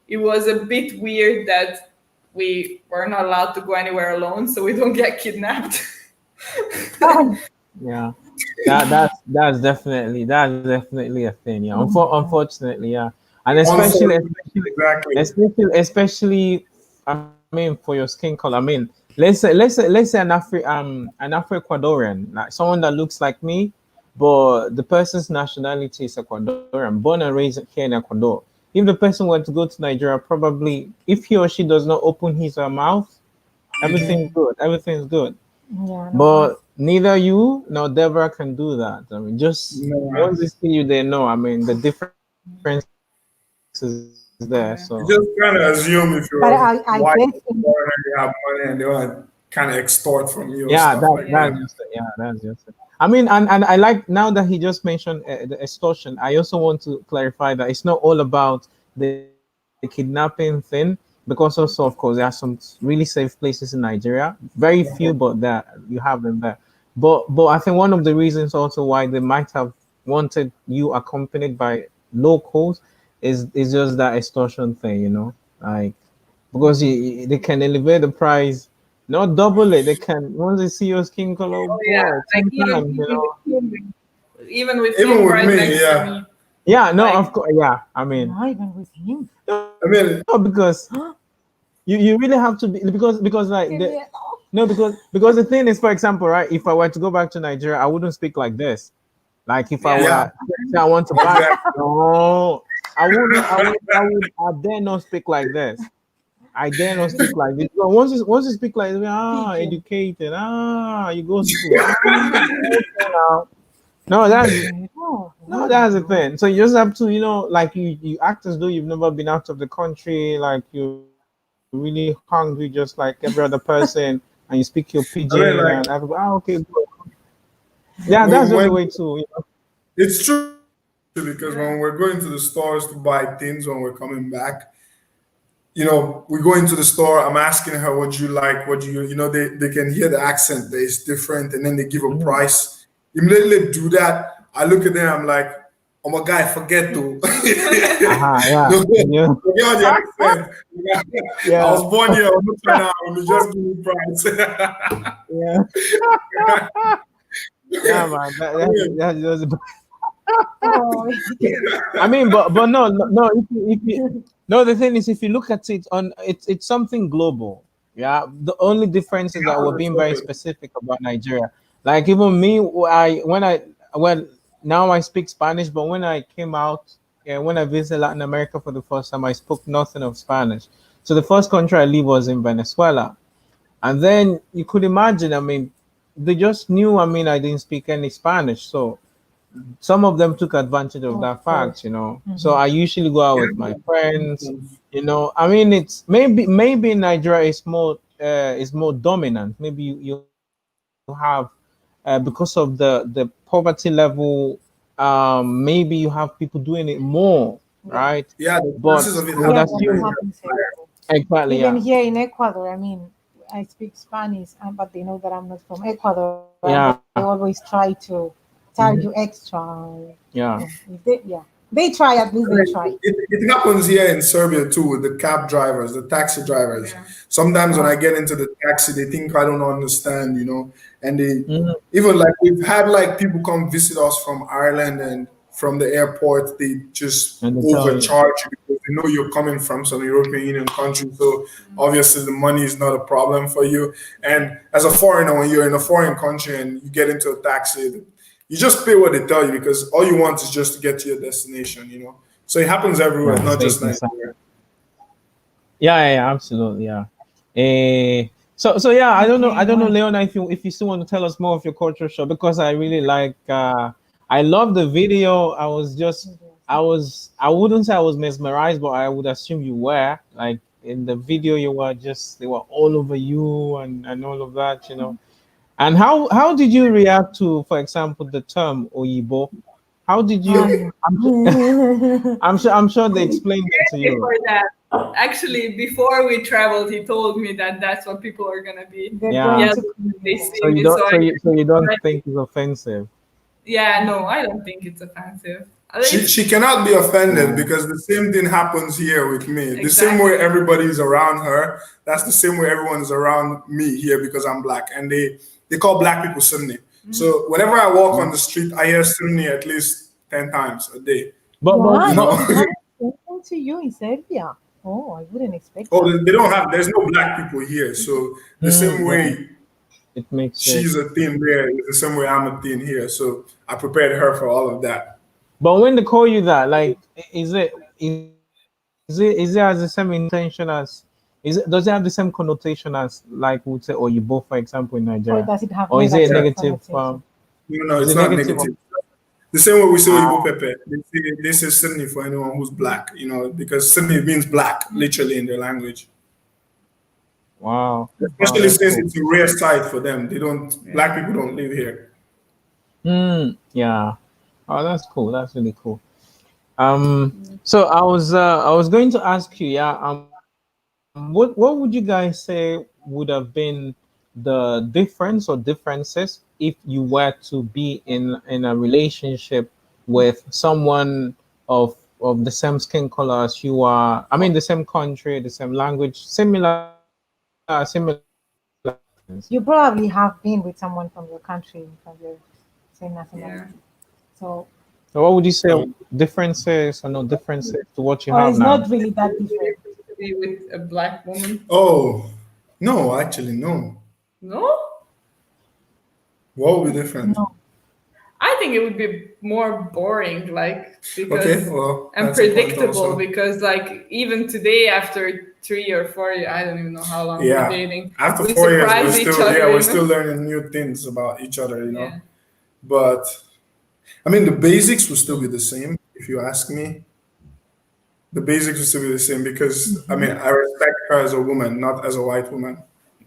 It was a bit weird that we were not allowed to go anywhere alone, so we don't get kidnapped. Oh, Yeah, that's definitely a thing. Yeah, unfortunately, yeah, and especially Unfortunately, especially exactly. especially especially I mean for your skin color. I mean, let's say an Afro Ecuadorian, like someone that looks like me, but the person's nationality is Ecuadorian, born and raised here in Ecuador. If the person were to go to Nigeria, probably if he or she does not open his or mouth, Mhm. everything's good. Everything's good. yeah, no, But neither you nor Deborah can do that. I mean, just No, once they see you, they know. I mean, the difference is there. So you just kind of assume if but you're I white guess or foreigner, you have money, and they want to kind of extort from you or yeah, stuff that like that's that. just it. Yeah, that's just it. I mean, and I like now that he just mentioned the extortion. I also want to clarify that it's not all about the kidnapping thing, because also, of course, there are some really safe places in Nigeria. Very few, but that you have them there. But I think one of the reasons also why they might have wanted you accompanied by locals is just that extortion thing, like because they can elevate the price, not double it. They can once they see your skin color, Oh yeah, boy, like 10 times, even with Even him with right me, next to yeah. me, Yeah, no, like of course, yeah. I mean, not even with him. no, I mean, because you really have to be because like because the thing is, for example, right? If I were to go back to Nigeria, I wouldn't speak like this. Like if I yeah. yeah, were say I want to buy, exactly. no, I wouldn't. I dare not speak like this. I dare not speak like this. But once you speak like this, Pigeon. educated, you go to school, okay now. No, that's No, no, no, that's the no. thing. So you just have to, like you act as though you've never been out of the country, like you're really hungry, just like every other person, and you speak your pidgin, I and mean, everybody, like okay, good. Yeah, that's just the way when to. it's true because when we're going to the stores to buy things when we're coming back, we go into the store. I'm asking her, "What do you like? What do they can hear the accent that is different, and then they give a Mhm. price. Immediately do that. I look at them. I'm like, oh my god, forget to. Yeah, No, yeah, forget all the accent. I yeah, was born here. I'm not trying to just give me price. yeah, yeah, man. I mean, That's Oh, I mean, but no. If you no, the thing is, if you look at it on, it's something global. Yeah, the only difference is that we're being very specific about Nigeria. Like even me, well now I speak Spanish, but when I came out, yeah, when I visited Latin America for the first time, I spoke nothing of Spanish. So the first country I lived was in Venezuela, and then you could imagine. I mean, they just knew. I mean, I didn't speak any Spanish, so some of them took advantage of of that fact, course. So Mhm. I usually go out with my friends, I mean, it's maybe in Nigeria is more dominant. Maybe you have because of the poverty level, maybe you have people doing it more, right? Yeah, the But chances of it I would Yeah, happening that are assume happens higher. everywhere. exactly, Even yeah, here in Ecuador, I mean, I speak Spanish, but they know that I'm not from Ecuador, and yeah, they always try to charge you mhm, extra. yeah. If they, yeah, they try. At least they try. It happens here in Serbia too with the cab drivers, the taxi drivers. Yeah. Sometimes when Oh, I get into the taxi, they think I don't understand, and they Mhm. even like we've had like people come visit us from Ireland and from the airport, they just And they tell you, overcharge you because they know you're coming from some European Union country. So obviously the money is not a problem for you. And as a foreigner, when you're in a foreign country and you get into a taxi, you just pay what they tell you because all you want is just to get to your destination. So it happens everywhere, yeah, not just safe and sound. Nigeria. Yeah, yeah, yeah, absolutely, yeah. So yeah, I okay, don't know, well, Leona, if you still want to tell us more of your culture shock because I really like I love the video. I wouldn't say I was mesmerized, but I would assume you were. Like in the video, they were all over you and all of that. And how did you react to, for example, the term Oyibo? How did you? um, I'm sure they explained it to you. Before that, actually, before we traveled, he told me that that's what people are gonna be they're Yeah. going yelling to. when they So see you me. don't so you don't think it's offensive. Yeah, no, I don't think it's offensive. She It's she cannot be offended Yeah. because the same thing happens here with me. The same way exactly. everybody's around her, that's the same way everyone is around me here because I'm black. And they call black people Sunni. So whenever I walk on the street, I hear Sunni at least 10 times a day. But You What? know, but Is that something to you in Serbia? Oh, I wouldn't expect oh, that. they don't have. There's no black people here. So the same yeah, way it makes it. she's a thing there is the same way I'm a thing here. So I prepared her for all of that. But when they call you that, like, is it has the same intention as does it have the same connotation as like we would say or you both, for example, in Or Nigeria, does it have or is it a negative Yeah. negative? connotation? No, Is it's it not negative? negative. The same way we say Oyibo Ah, Pepe, they say Sydney for anyone who's black, because Sydney means black, literally in their language. wow, Especially that's since cool. it's a rare sight for them. Black Yeah. people don't live here. Yeah. Oh, that's cool. That's really cool. So I was going to ask you, yeah, what would you guys say would have been the difference or differences if you were to be in a relationship with someone of the same skin color as you are? I mean, the same country, the same language, similar things. You probably have been with someone from your country, from your same Yeah. nationality. So, So what would you say Um, differences or no differences to what you or have it's now? not really that different. To be with a black woman. oh, no, actually, no. No? What would be different? No. I think it would be more boring, like Okay, because well, and that's a point predictable. also. Because like even today, after 3 or 4, I don't even know how long we're Yeah. dating, After we 4 years, we're surprise each still, other. yeah, we're still learning new things about each other. Yeah. But I mean, the basics will still be the same, if you ask me. The basics will still be the same because I mean, I respect her as a woman, not as a white woman.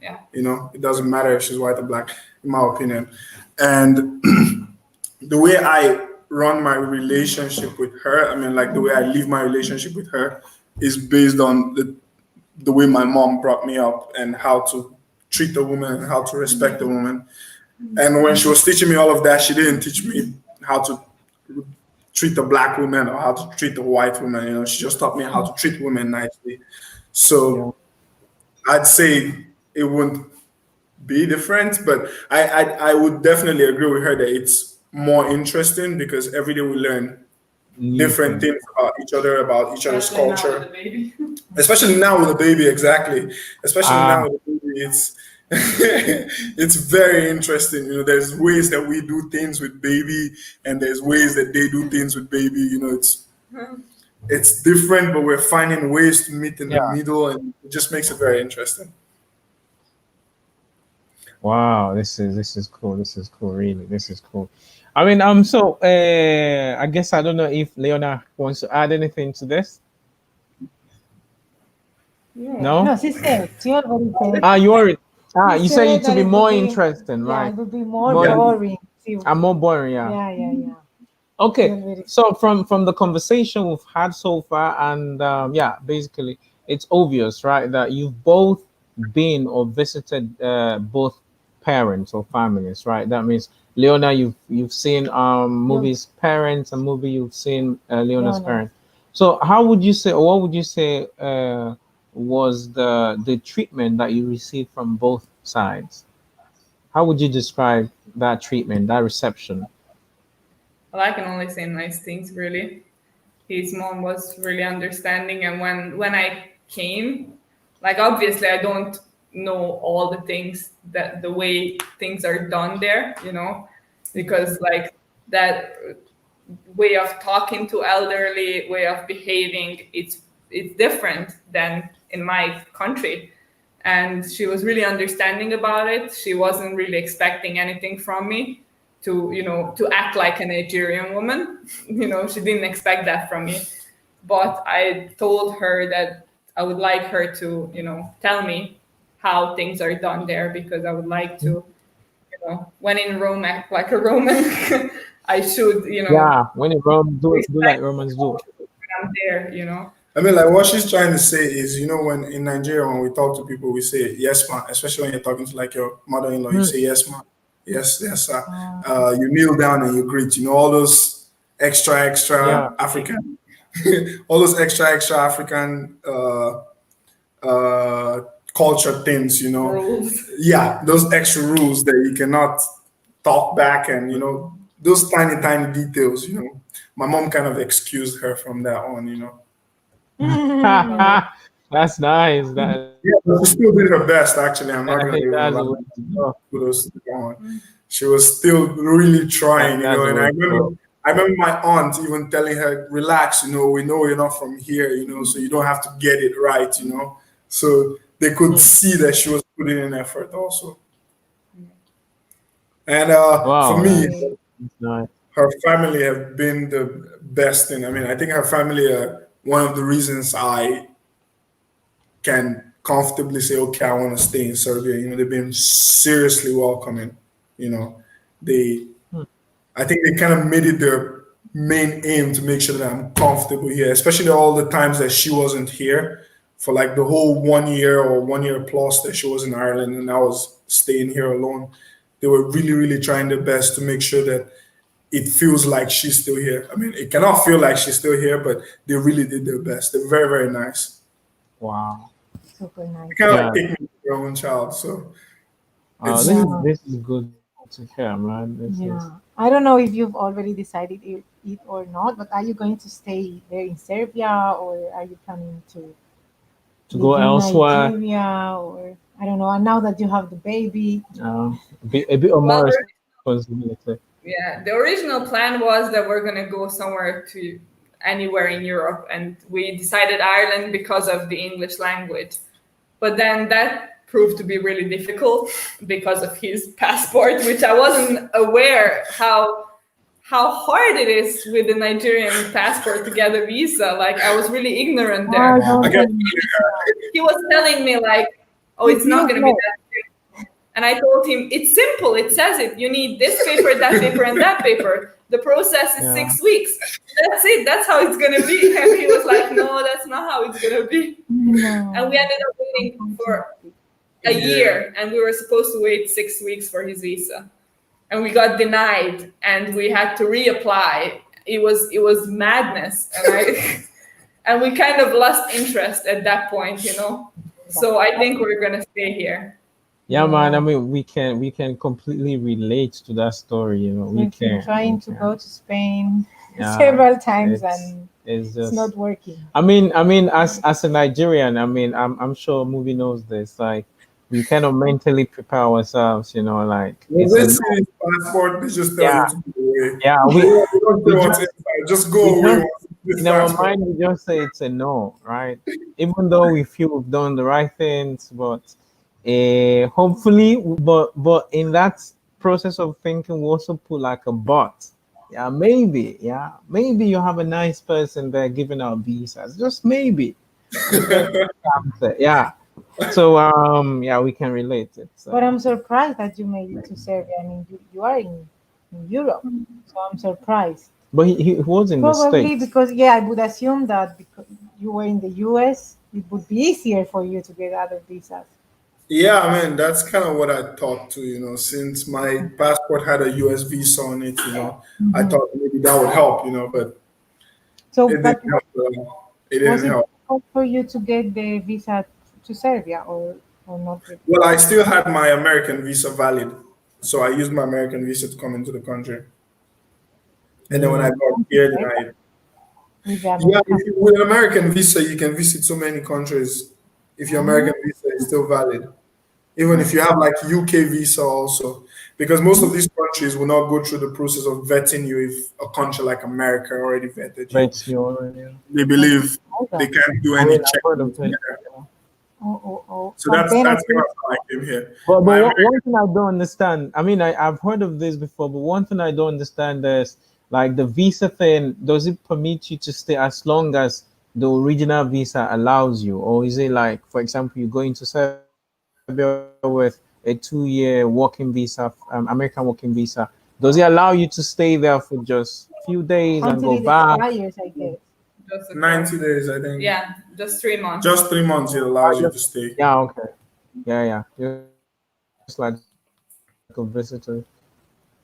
Yeah. It doesn't matter if she's white or black, in my opinion. And the way I run my relationship with her, I mean, like the way I live my relationship with her, is based on the way my mom brought me up and how to treat a woman and how to respect a woman. And when she was teaching me all of that, she didn't teach me how to treat a black woman or how to treat a white woman. She just taught me how to treat women nicely. Yeah. So I'd say it wouldn't be different, but I would definitely agree with her that it's more interesting because every day we learn New different thing. things about each other's Especially now with the culture. baby. Especially now with a baby, exactly. Especially Ah, now with a baby, it's it's very interesting. There's ways that we do things with baby, and there's ways that they do things with baby. It's different, but we're finding ways to meet in the yeah. middle, and it just makes it very interesting. Wow, this is cool. This is cool. Really, this is cool. I mean, so I guess I don't know if Leona wants to add anything to this. No. No. No, she said. She already said. Ah, you already. You say said it to that be it would more be, interesting, yeah, right? it would be more More, boring. See, I'm more boring, yeah. yeah. Okay, Very- so from the conversation we've had so far, and yeah, basically it's obvious, right, that you've both been or visited both parents or families, right? That means Leona, you've seen Yeah. movies parents, and movie you've seen Leona's Leona. parents. So how would you say, or what would you say was the treatment that you received from both sides? How would you describe that treatment, that reception? Well, I can only say nice things, really. His mom was really understanding, and when I came, like obviously I don't know all the things that the way things are done there, because like that way of talking to elderly, way of behaving, it's different than in my country. And she was really understanding about it. She wasn't really expecting anything from me to act like a Nigerian woman. She didn't expect that from me. But I told her that I would like her to, tell me how things are done there, because I would like to, when in Rome, act like a Roman. I should, Yeah, when in Rome, do like respect Romans do. when I'm there. I mean, like what she's trying to say is, when in Nigeria, when we talk to people, we say yes, ma. Especially when you're talking to like your mother-in-law, you say yes, ma. Yes, yes, sir. You kneel down and you greet. All those Yeah, extra African, all those extra African culture things. Rules. Yeah, those extra rules that you cannot talk back, and those tiny details. My mom kind of excused her from that on. that's nice. Yeah, but she still did her best. Actually, I'm I not gonna think even that's lie. the way to go. Kudos to on. She was still really trying, That's the and way to go. I remember my aunt even telling her, "Relax, we know you're not from here, so you don't have to get it right. So they could see that she was putting in effort also. And for Wow, me, that's nice. her family have been the best thing. I mean, I think her family are one of the reasons I can comfortably say, okay, I want to stay in Serbia. They've been seriously welcoming. You know, they, I think they kind of made it their main aim to make sure that I'm comfortable here, especially all the times that she wasn't here for like the whole 1 year or 1 year plus that she was in Ireland and I was staying here alone. They were really, really trying their best to make sure that it feels like she's still here. I mean, it cannot feel like she's still here, but they really did their best. They're very, very nice. Wow. Super nice. They kind of Yeah. like take me to their own child. So it's This is good to hear, man. This is Yeah. I don't know if you've already decided it or not, but are you going to stay there in Serbia, or are you planning to to go live in elsewhere. Nigeria, or I don't know. And now that you have the baby, A bit of Well, more responsibility. yeah, the original plan was that we're gonna go somewhere to anywhere in Europe, and we decided Ireland because of the English language. But then that proved to be really difficult because of his passport, which I wasn't aware how hard it is with the Nigerian passport to get a visa. Like I was really ignorant there. don't I guess He was telling me like, "Oh, it's not gonna be that." And I told him, it's simple. It says it. You need this paper, that paper, and that paper. The process is Yeah. 6 weeks. That's it. That's how it's going to be. And he was like, no, that's not how it's going to be. No. And we ended up waiting for a year. And we were supposed to wait 6 weeks for his visa. And we got denied. And we had to reapply. It was madness. And we kind of lost interest at that point, So I think we're going to stay here. Yeah, man. I mean, we can completely relate to that story. We I've been can. trying to go to Spain Yeah, several times, it's- and It's it's just. not working. I mean, as a Nigerian, I mean, I'm sure movie knows this. Like, we kind of mentally prepare ourselves. Like when it's they a, see his passport, they just tell Yeah. you to go away. yeah. They don't We say what's just- inside. Just we go away. just- This in our passport. mind, we just say it's a no, right? Even though we feel we've done the right things, but hopefully, but in that process of thinking, we also put like a but. Yeah, maybe. Yeah, maybe you have a nice person there giving out visas. Just maybe. Yeah. So yeah, we can relate it. So. But I'm surprised that you made it to Serbia. I mean, you are in Europe, so I'm surprised. But he was in the Probably States. because, yeah, I would assume that because you were in the US, it would be easier for you to get other visas. Yeah, I mean that's kind of what I thought too. Since my passport had a US visa on it, I Mhm. thought maybe that would help. But So, it didn't but help. It was didn't it help. difficult for you to get the visa to Serbia or not really? Well, I still had my American visa valid, so I used my American visa to come into the country. And then when I Mm, got Come to here, then Serbia I with the yeah, American. with an American visa, you can visit so many countries if your American visa is still valid. Even if you have like UK visa also, because most of these countries will not go through the process of vetting you if a country like America already vetted you. but you already. Yeah. They I didn't believe know they that. can't do I any mean, I've checking heard of it. here. Yeah. Oh. So But that's then I that's kind think of how I came here. But My one American thing I don't understand. I mean, I've heard of this before, but one thing I don't understand is like the visa thing. Does it permit you to stay as long as the original visa allows you, or is it like, for example, you go into Serbia with a 2 year working visa, American working visa? Does it allow you to stay there for just few days and go until it back? expires, I guess. Just a couple. 90 days, I think. Yeah, just 3 months. Just 3 months it allows you to stay. Yeah, okay. Yeah, just like a visitor.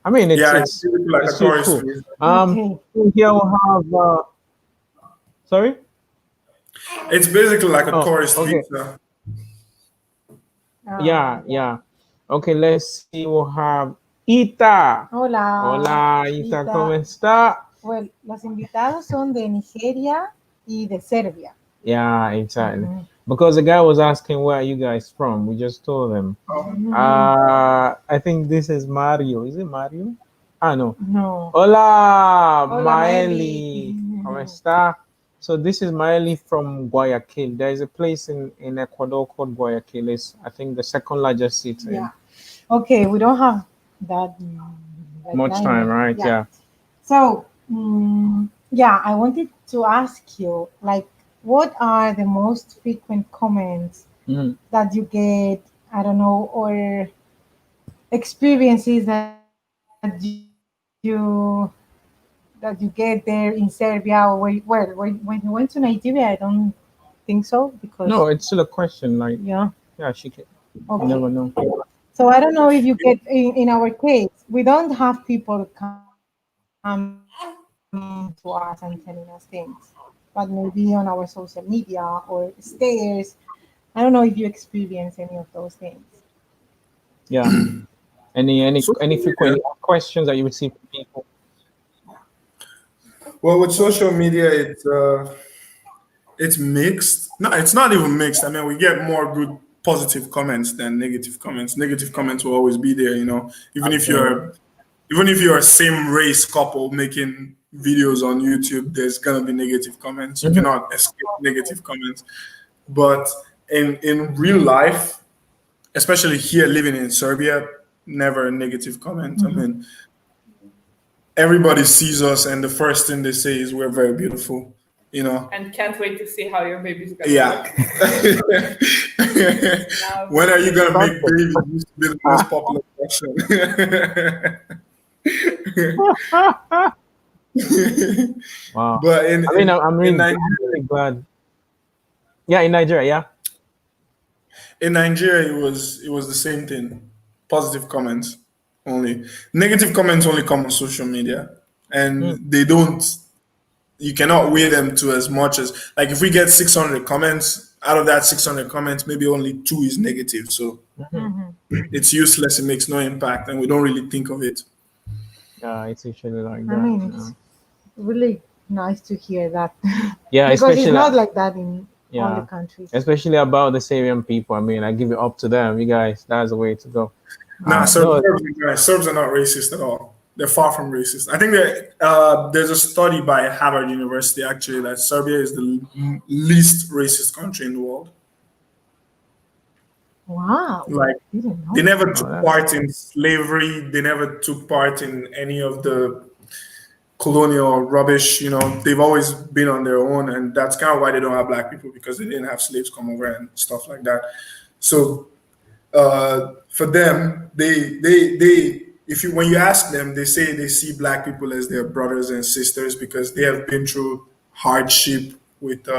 I mean, it's still Yeah, cool. it's basically like a tourist visa. Okay. Here we have. Sorry. It's basically like a Oh, tourist okay. visa. Yeah. Yeah. Okay, let's see. We'll have Ita. Hola, Hola, Ita, ¿cómo Ita. está? Well, los invitados son de Nigeria y de Serbia. Yeah, exactly. Ujú. Because the guy was asking where are you guys from. We just told him. Oh, Ujú. I think this is Mario. Is it Mario? Ah, no. No. Hola, Hola, Maeli. Maeli. ¿Cómo está? So this is Maeli from Guayaquil. There is a place in Ecuador called Guayaquil. It's, I think, the second largest city Yeah. Okay, we don't have that that much time, time. right? Yeah. Yeah. So, yeah, I wanted to ask you, like, what are the most frequent comments Mhm. that you get? I don't know, or experiences that you get there in Serbia, or when you went to Nigeria. I don't think so because No, it's still a question. Like, yeah. yeah, she can. You Okay. never know. So I don't know if you get in our case, we don't have people coming to us and telling us things, but maybe on our social media or stairs. I don't know if you experience any of those things. Yeah. Any social media. frequent questions that you would see from people? Well, with social media, it's mixed. No, it's not even mixed. I mean, we get more good positive comments than negative comments. Negative comments will always be there, even if Okay. you're a same race couple making videos on YouTube, there's gonna be negative comments. You Mhm. cannot escape negative comments. But in real life, especially here living in Serbia, never a negative comment. I Mhm. mean, everybody sees us, and the first thing they say is we're very beautiful. You know, And can't wait to see how your baby's gonna yeah. look. Now, When are you gonna make Something. babies? Used to be the most popular question. Wow. But in, I mean, in in I'm Nigeria, really glad. Yeah, in Nigeria. Yeah. in Nigeria, it was the same thing. Positive comments only. Negative comments only come on social media, Mm. and they don't. You cannot weigh them to as much as like if we get 600 comments out of that 600 comments, maybe only two is negative. So Mhm. Mhm. it's useless. It makes no impact, and we don't really think of it. Yeah, it's usually like I that. mean, Yeah. it's really nice to hear that Yeah, because it's especially not like that in all the yeah, countries. especially about the Syrian people. I mean, I give it up to them. You guys, that's the way to go. Nah, No, Serbs are not racist at all. They're far from racist. I think that there's a study by Harvard University actually that Serbia is the least racist country in the world. Wow, Like didn't they know never oh, took that's part in slavery. They never took part in any of the colonial rubbish. They've always been on their own, and that's kind of why they don't have black people, because they didn't have slaves come over and stuff like that. So for them, when you ask them, they say they see black people as their brothers and sisters because they have been through hardship with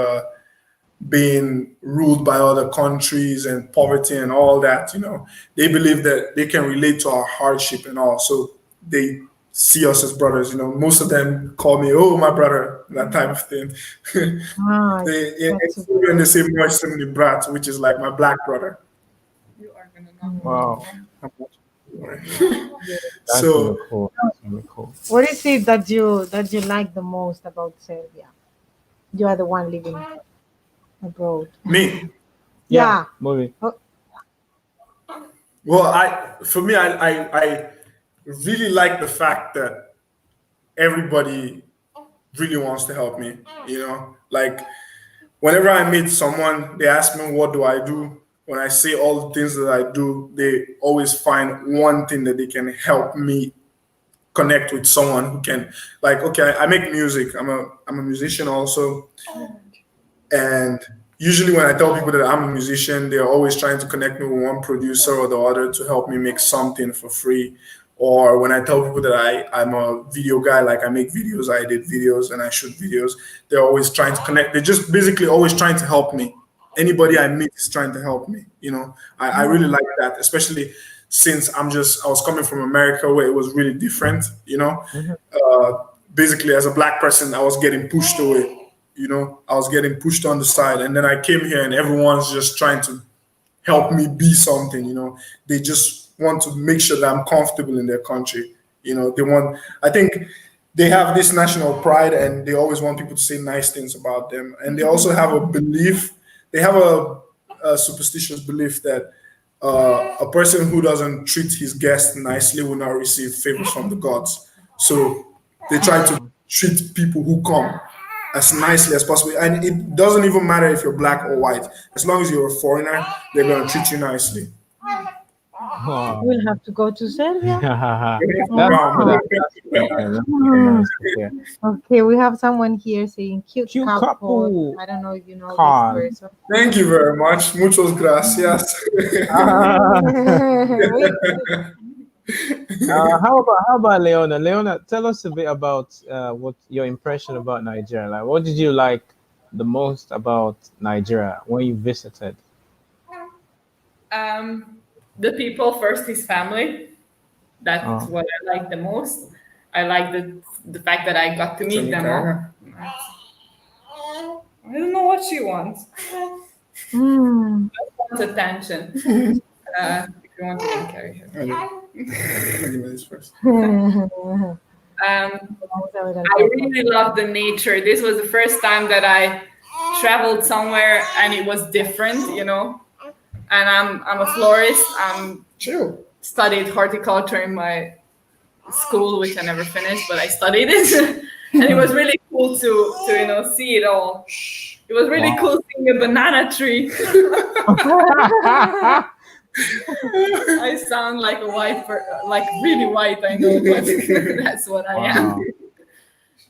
being ruled by other countries and poverty and all that. They believe that they can relate to our hardship and all, so they see us as brothers. Most of them call me, "Oh, my brother," that type of thing. They say "Moisimni brat," which is like my black brother. You are gonna know. Wow. That's So really cool. That's really cool. What is it that you like the most about Serbia? You are the one living abroad. me, Yeah. Movie. well, I really like the fact that everybody really wants to help me. Like whenever I meet someone, they ask me, "What do I do?" When I say all the things that I do, they always find one thing that they can help me connect with someone who can. Like, okay, I make music. I'm a musician also, and usually when I tell people that I'm a musician, they're always trying to connect me with one producer or the other to help me make something for free. Or when I tell people that I'm a video guy, like I make videos, I edit videos and I shoot videos, they're always trying to connect. They're just basically always trying to help me. Anybody I meet is trying to help me. I really like that, especially since I was coming from America where it was really different. Basically as a black person, I was getting pushed away. I was getting pushed on the side, and then I came here and everyone's just trying to help me be something. They just want to make sure that I'm comfortable in their country. I think they have this national pride and they always want people to say nice things about them. And they also have a belief, they have a superstitious belief that a person who doesn't treat his guests nicely will not receive favors from the gods. So they try to treat people who come as nicely as possible. And it doesn't even matter if you're black or white. As long as you're a foreigner, they're going to treat you nicely. Wow. We'll have to go to Serbia. Okay, we have someone here saying cute couple. I don't know if you know this person. Thank you very much. Muchas gracias. How about Leona? Leona, tell us a bit about what your impression about Nigeria. Like, what did you like the most about Nigeria when you visited? The people first, his family. That's what I like the most. I like the fact that I got to meet them all. I don't know what she wants. She wants attention. If you want to carry her. I really love the nature. This was the first time that I traveled somewhere and it was different, And I'm a florist. Studied horticulture in my school, which I never finished, but I studied it, and it was really cool to see it all. It was really cool seeing a banana tree. I sound like a white, like really white. I know, but that's what I am.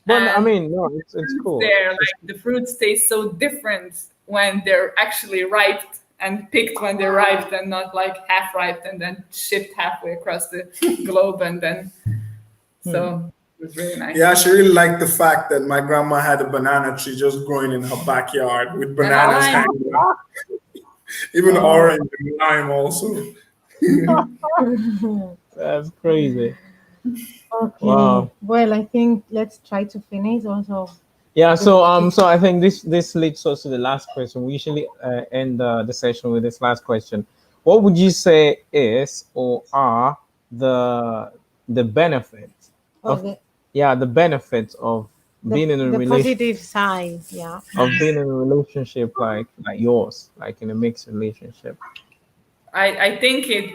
But I mean, no, it's cool. There, like the fruits taste so different when they're actually ripe and picked when they're ripe, and not like half ripe and then shipped halfway across the globe, and then so it was really nice. Yeah, she really liked the fact that my grandma had a banana tree just growing in her backyard with bananas hanging. Even orange and lime also. That's crazy. Okay. Wow. Well, I think let's try to finish also. Yeah, so I think this leads us to the last question. We usually end the session with this last question. What would you say is or are the benefits of the benefits of being in a relationship? Positive side, yeah. Of being in a relationship like yours, like in a mixed relationship. I think it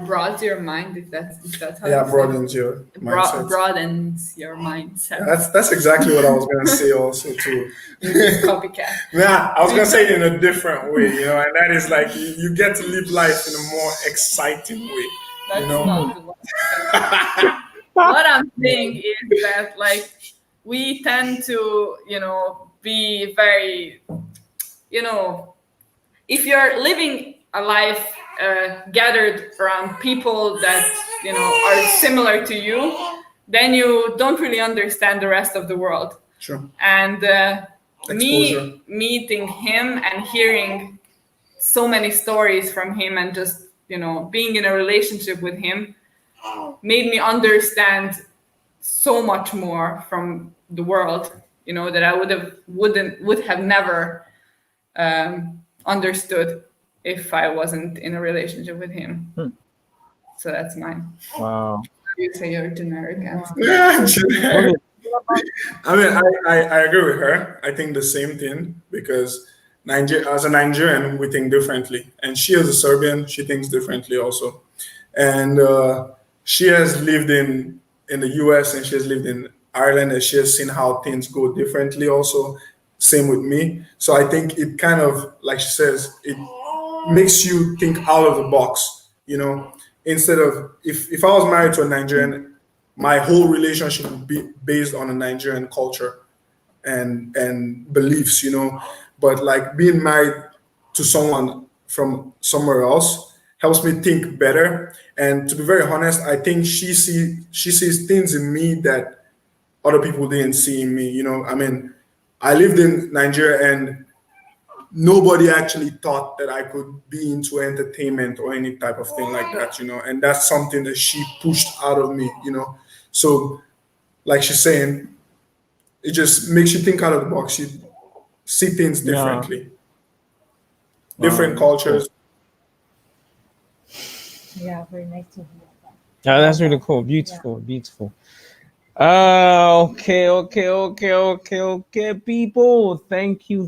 broadens your mind, if that's how broadens your mindset. Broadens your mindset. Yeah, that's exactly what I was gonna say also too. Copycat. Yeah, I was gonna say it in a different way, and that is like you get to live life in a more exciting way. That's not the one. what I'm saying is that like we tend to, be very, if you're living a life gathered around people that are similar to you, then you don't really understand the rest of the world. Sure. And me Exposure. meeting him and hearing so many stories from him and just being in a relationship with him made me understand so much more from the world, that I would have never understood if I wasn't in a relationship with him. So that's mine. Wow. You say your generic answer. Yeah, generic. I mean, I agree with her. I think the same thing because as a Nigerian, we think differently. And she, as a Serbian, she thinks differently also. And she has lived in the US and she has lived in Ireland and she has seen how things go differently also. Same with me. So I think it kind of, like she says, it makes you think out of the box, instead of if I was married to a Nigerian, my whole relationship would be based on a Nigerian culture and beliefs, But like being married to someone from somewhere else helps me think better. And to be very honest, I think she sees things in me that other people didn't see in me. I mean, I lived in Nigeria and nobody actually thought that I could be into entertainment or any type of thing like that, and that's something that she pushed out of me, So, like she's saying, it just makes you think out of the box. You see things differently, different cultures. Yeah, very nice to hear that. Yeah, that's really cool. Beautiful, beautiful. Okay, people. Thank you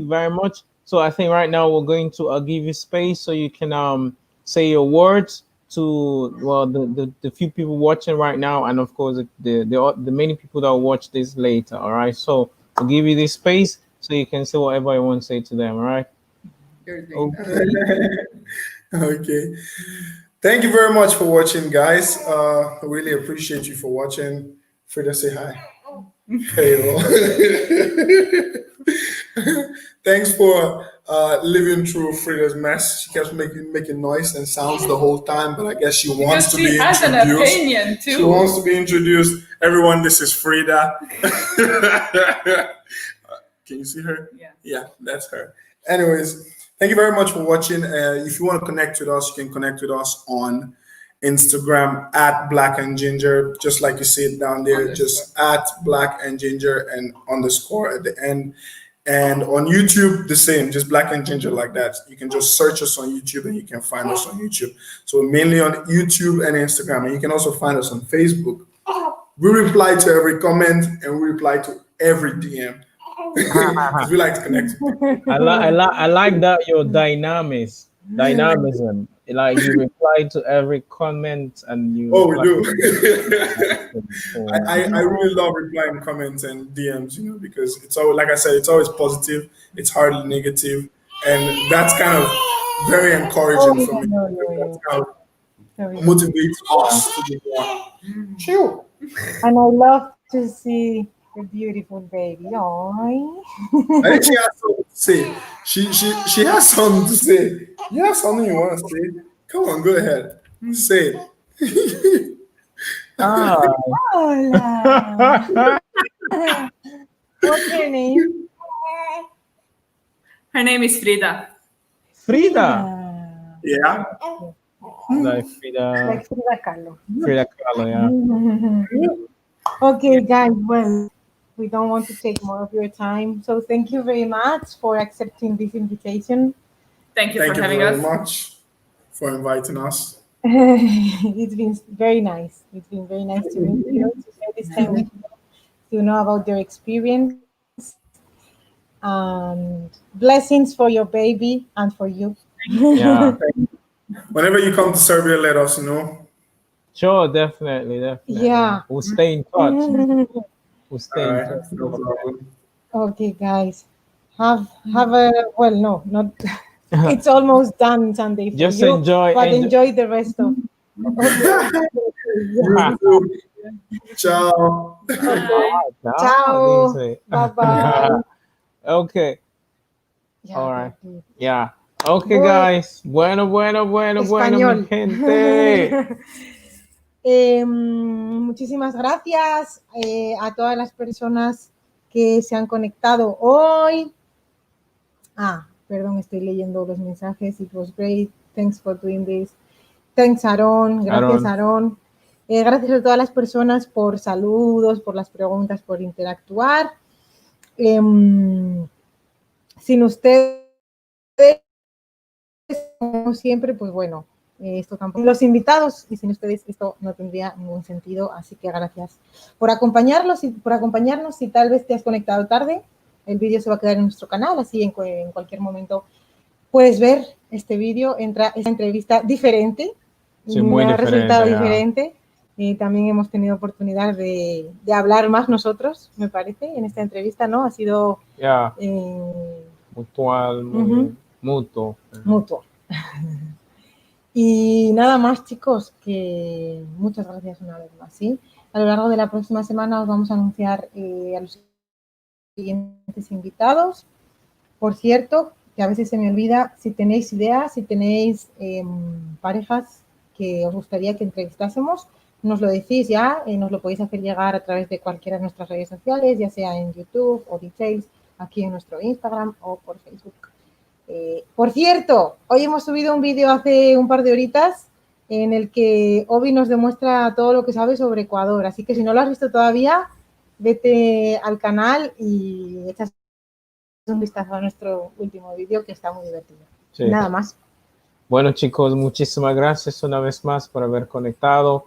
very much. So I think right now we're going to give you space so you can say your words to the few people watching right now, and of course the many people that will watch this later. All right, so we'll give you this space so you can say whatever you want to say to them. All right. Okay. Thank you very much for watching, guys. I really appreciate you for watching. Frida, say hi. Hello. Thanks for living through Frida's mess. She kept making noise and sounds the whole time, but I guess she wants to be has introduced. An opinion too. She wants to be introduced. Everyone, this is Frida. Can you see her? Yeah. Yeah, that's her. Anyways, thank you very much for watching. If you want to connect with us, you can connect with us on Instagram at Black and Ginger, just like you see it down there, just at Black and Ginger and underscore at the end. And on YouTube, the same, just Black and Ginger like that. You can just search us on YouTube and you can find us on YouTube. So mainly on YouTube and Instagram, and you can also find us on Facebook. We reply to every comment and we reply to every DM. Because we like to connect. I like that your dynamism. Like you reply to every comment and you. Oh, we do. I really love replying comments and DMs, because it's all, like I said, it's always positive. It's hardly negative, and that's kind of very encouraging for me. That's kind of motivates us to do more. Chill. And I love to see the beautiful baby. Oh, I think she has something to say. She has something to say. You have something you want to say? Come on, go ahead. Say it. hola. What's your name? Her name is Frida. Frida. Yeah. Like Frida. Like Frida Kahlo. Frida Kahlo, yeah. Okay, guys. Well, we don't want to take more of your time, so thank you very much for accepting this invitation. Thank you for having us. Thank you very much for inviting us. It's been very nice. It's been very nice to meet you, to share this time with you, to know about your experience. And blessings for your baby and for you. Yeah. Whenever you come to Serbia, let us know. Sure, definitely. Yeah. We'll stay in touch. We'll stay in touch. No problem. Okay, guys. Have a no, not. It's almost done Sunday for Just you, enjoy the rest of. Ciao. Bye. Chao. Dice. Bye bye. Okay. Ya, All right. aquí. Yeah. Okay, Voy- guys. Bueno, mi Español. gente. Muchísimas gracias a todas las personas que se han conectado hoy. Perdón, estoy leyendo los mensajes. It was great. Thanks for doing this. Thanks, Aaron. Gracias, Aaron. Gracias a todas las personas por saludos, por las preguntas, por interactuar. Sin ustedes, como siempre, pues bueno, esto tampoco. Los invitados, y sin ustedes esto no tendría ningún sentido, así que gracias por acompañarnos y tal vez te has conectado tarde. El vídeo se va a quedar en nuestro canal, así en cualquier momento puedes ver este vídeo, esta entrevista diferente. Sí, muy me ha diferente, resultado ya. diferente. También hemos tenido oportunidad de hablar más nosotros, me parece, en esta entrevista, ¿no? Ha sido Ya. Mutual, mutuo. mutuo. Y nada más, chicos, que muchas gracias una vez más, ¿sí? A lo largo de la próxima semana os vamos a anunciar a los siguientes invitados. Por cierto, que a veces se me olvida, si tenéis ideas, si tenéis parejas que os gustaría que entrevistásemos, nos lo decís ya, nos lo podéis hacer llegar a través de cualquiera de nuestras redes sociales, ya sea en YouTube o Details, aquí en nuestro Instagram o por Facebook. Por cierto, hoy hemos subido un vídeo hace un par de horitas en el que Obi nos demuestra todo lo que sabe sobre Ecuador, así que si no lo has visto todavía, vete al canal y echas un vistazo a nuestro último vídeo que está muy divertido. Sí. Nada más. Bueno, chicos, muchísimas gracias una vez más por haber conectado.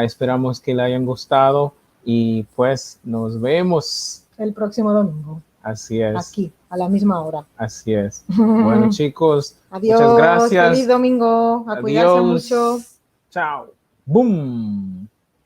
Esperamos que le hayan gustado y pues nos vemos el próximo domingo. Así es. Aquí, a la misma hora. Así es. Bueno, chicos, adiós, muchas gracias. Feliz domingo. A cuidarse mucho. Chao. Boom.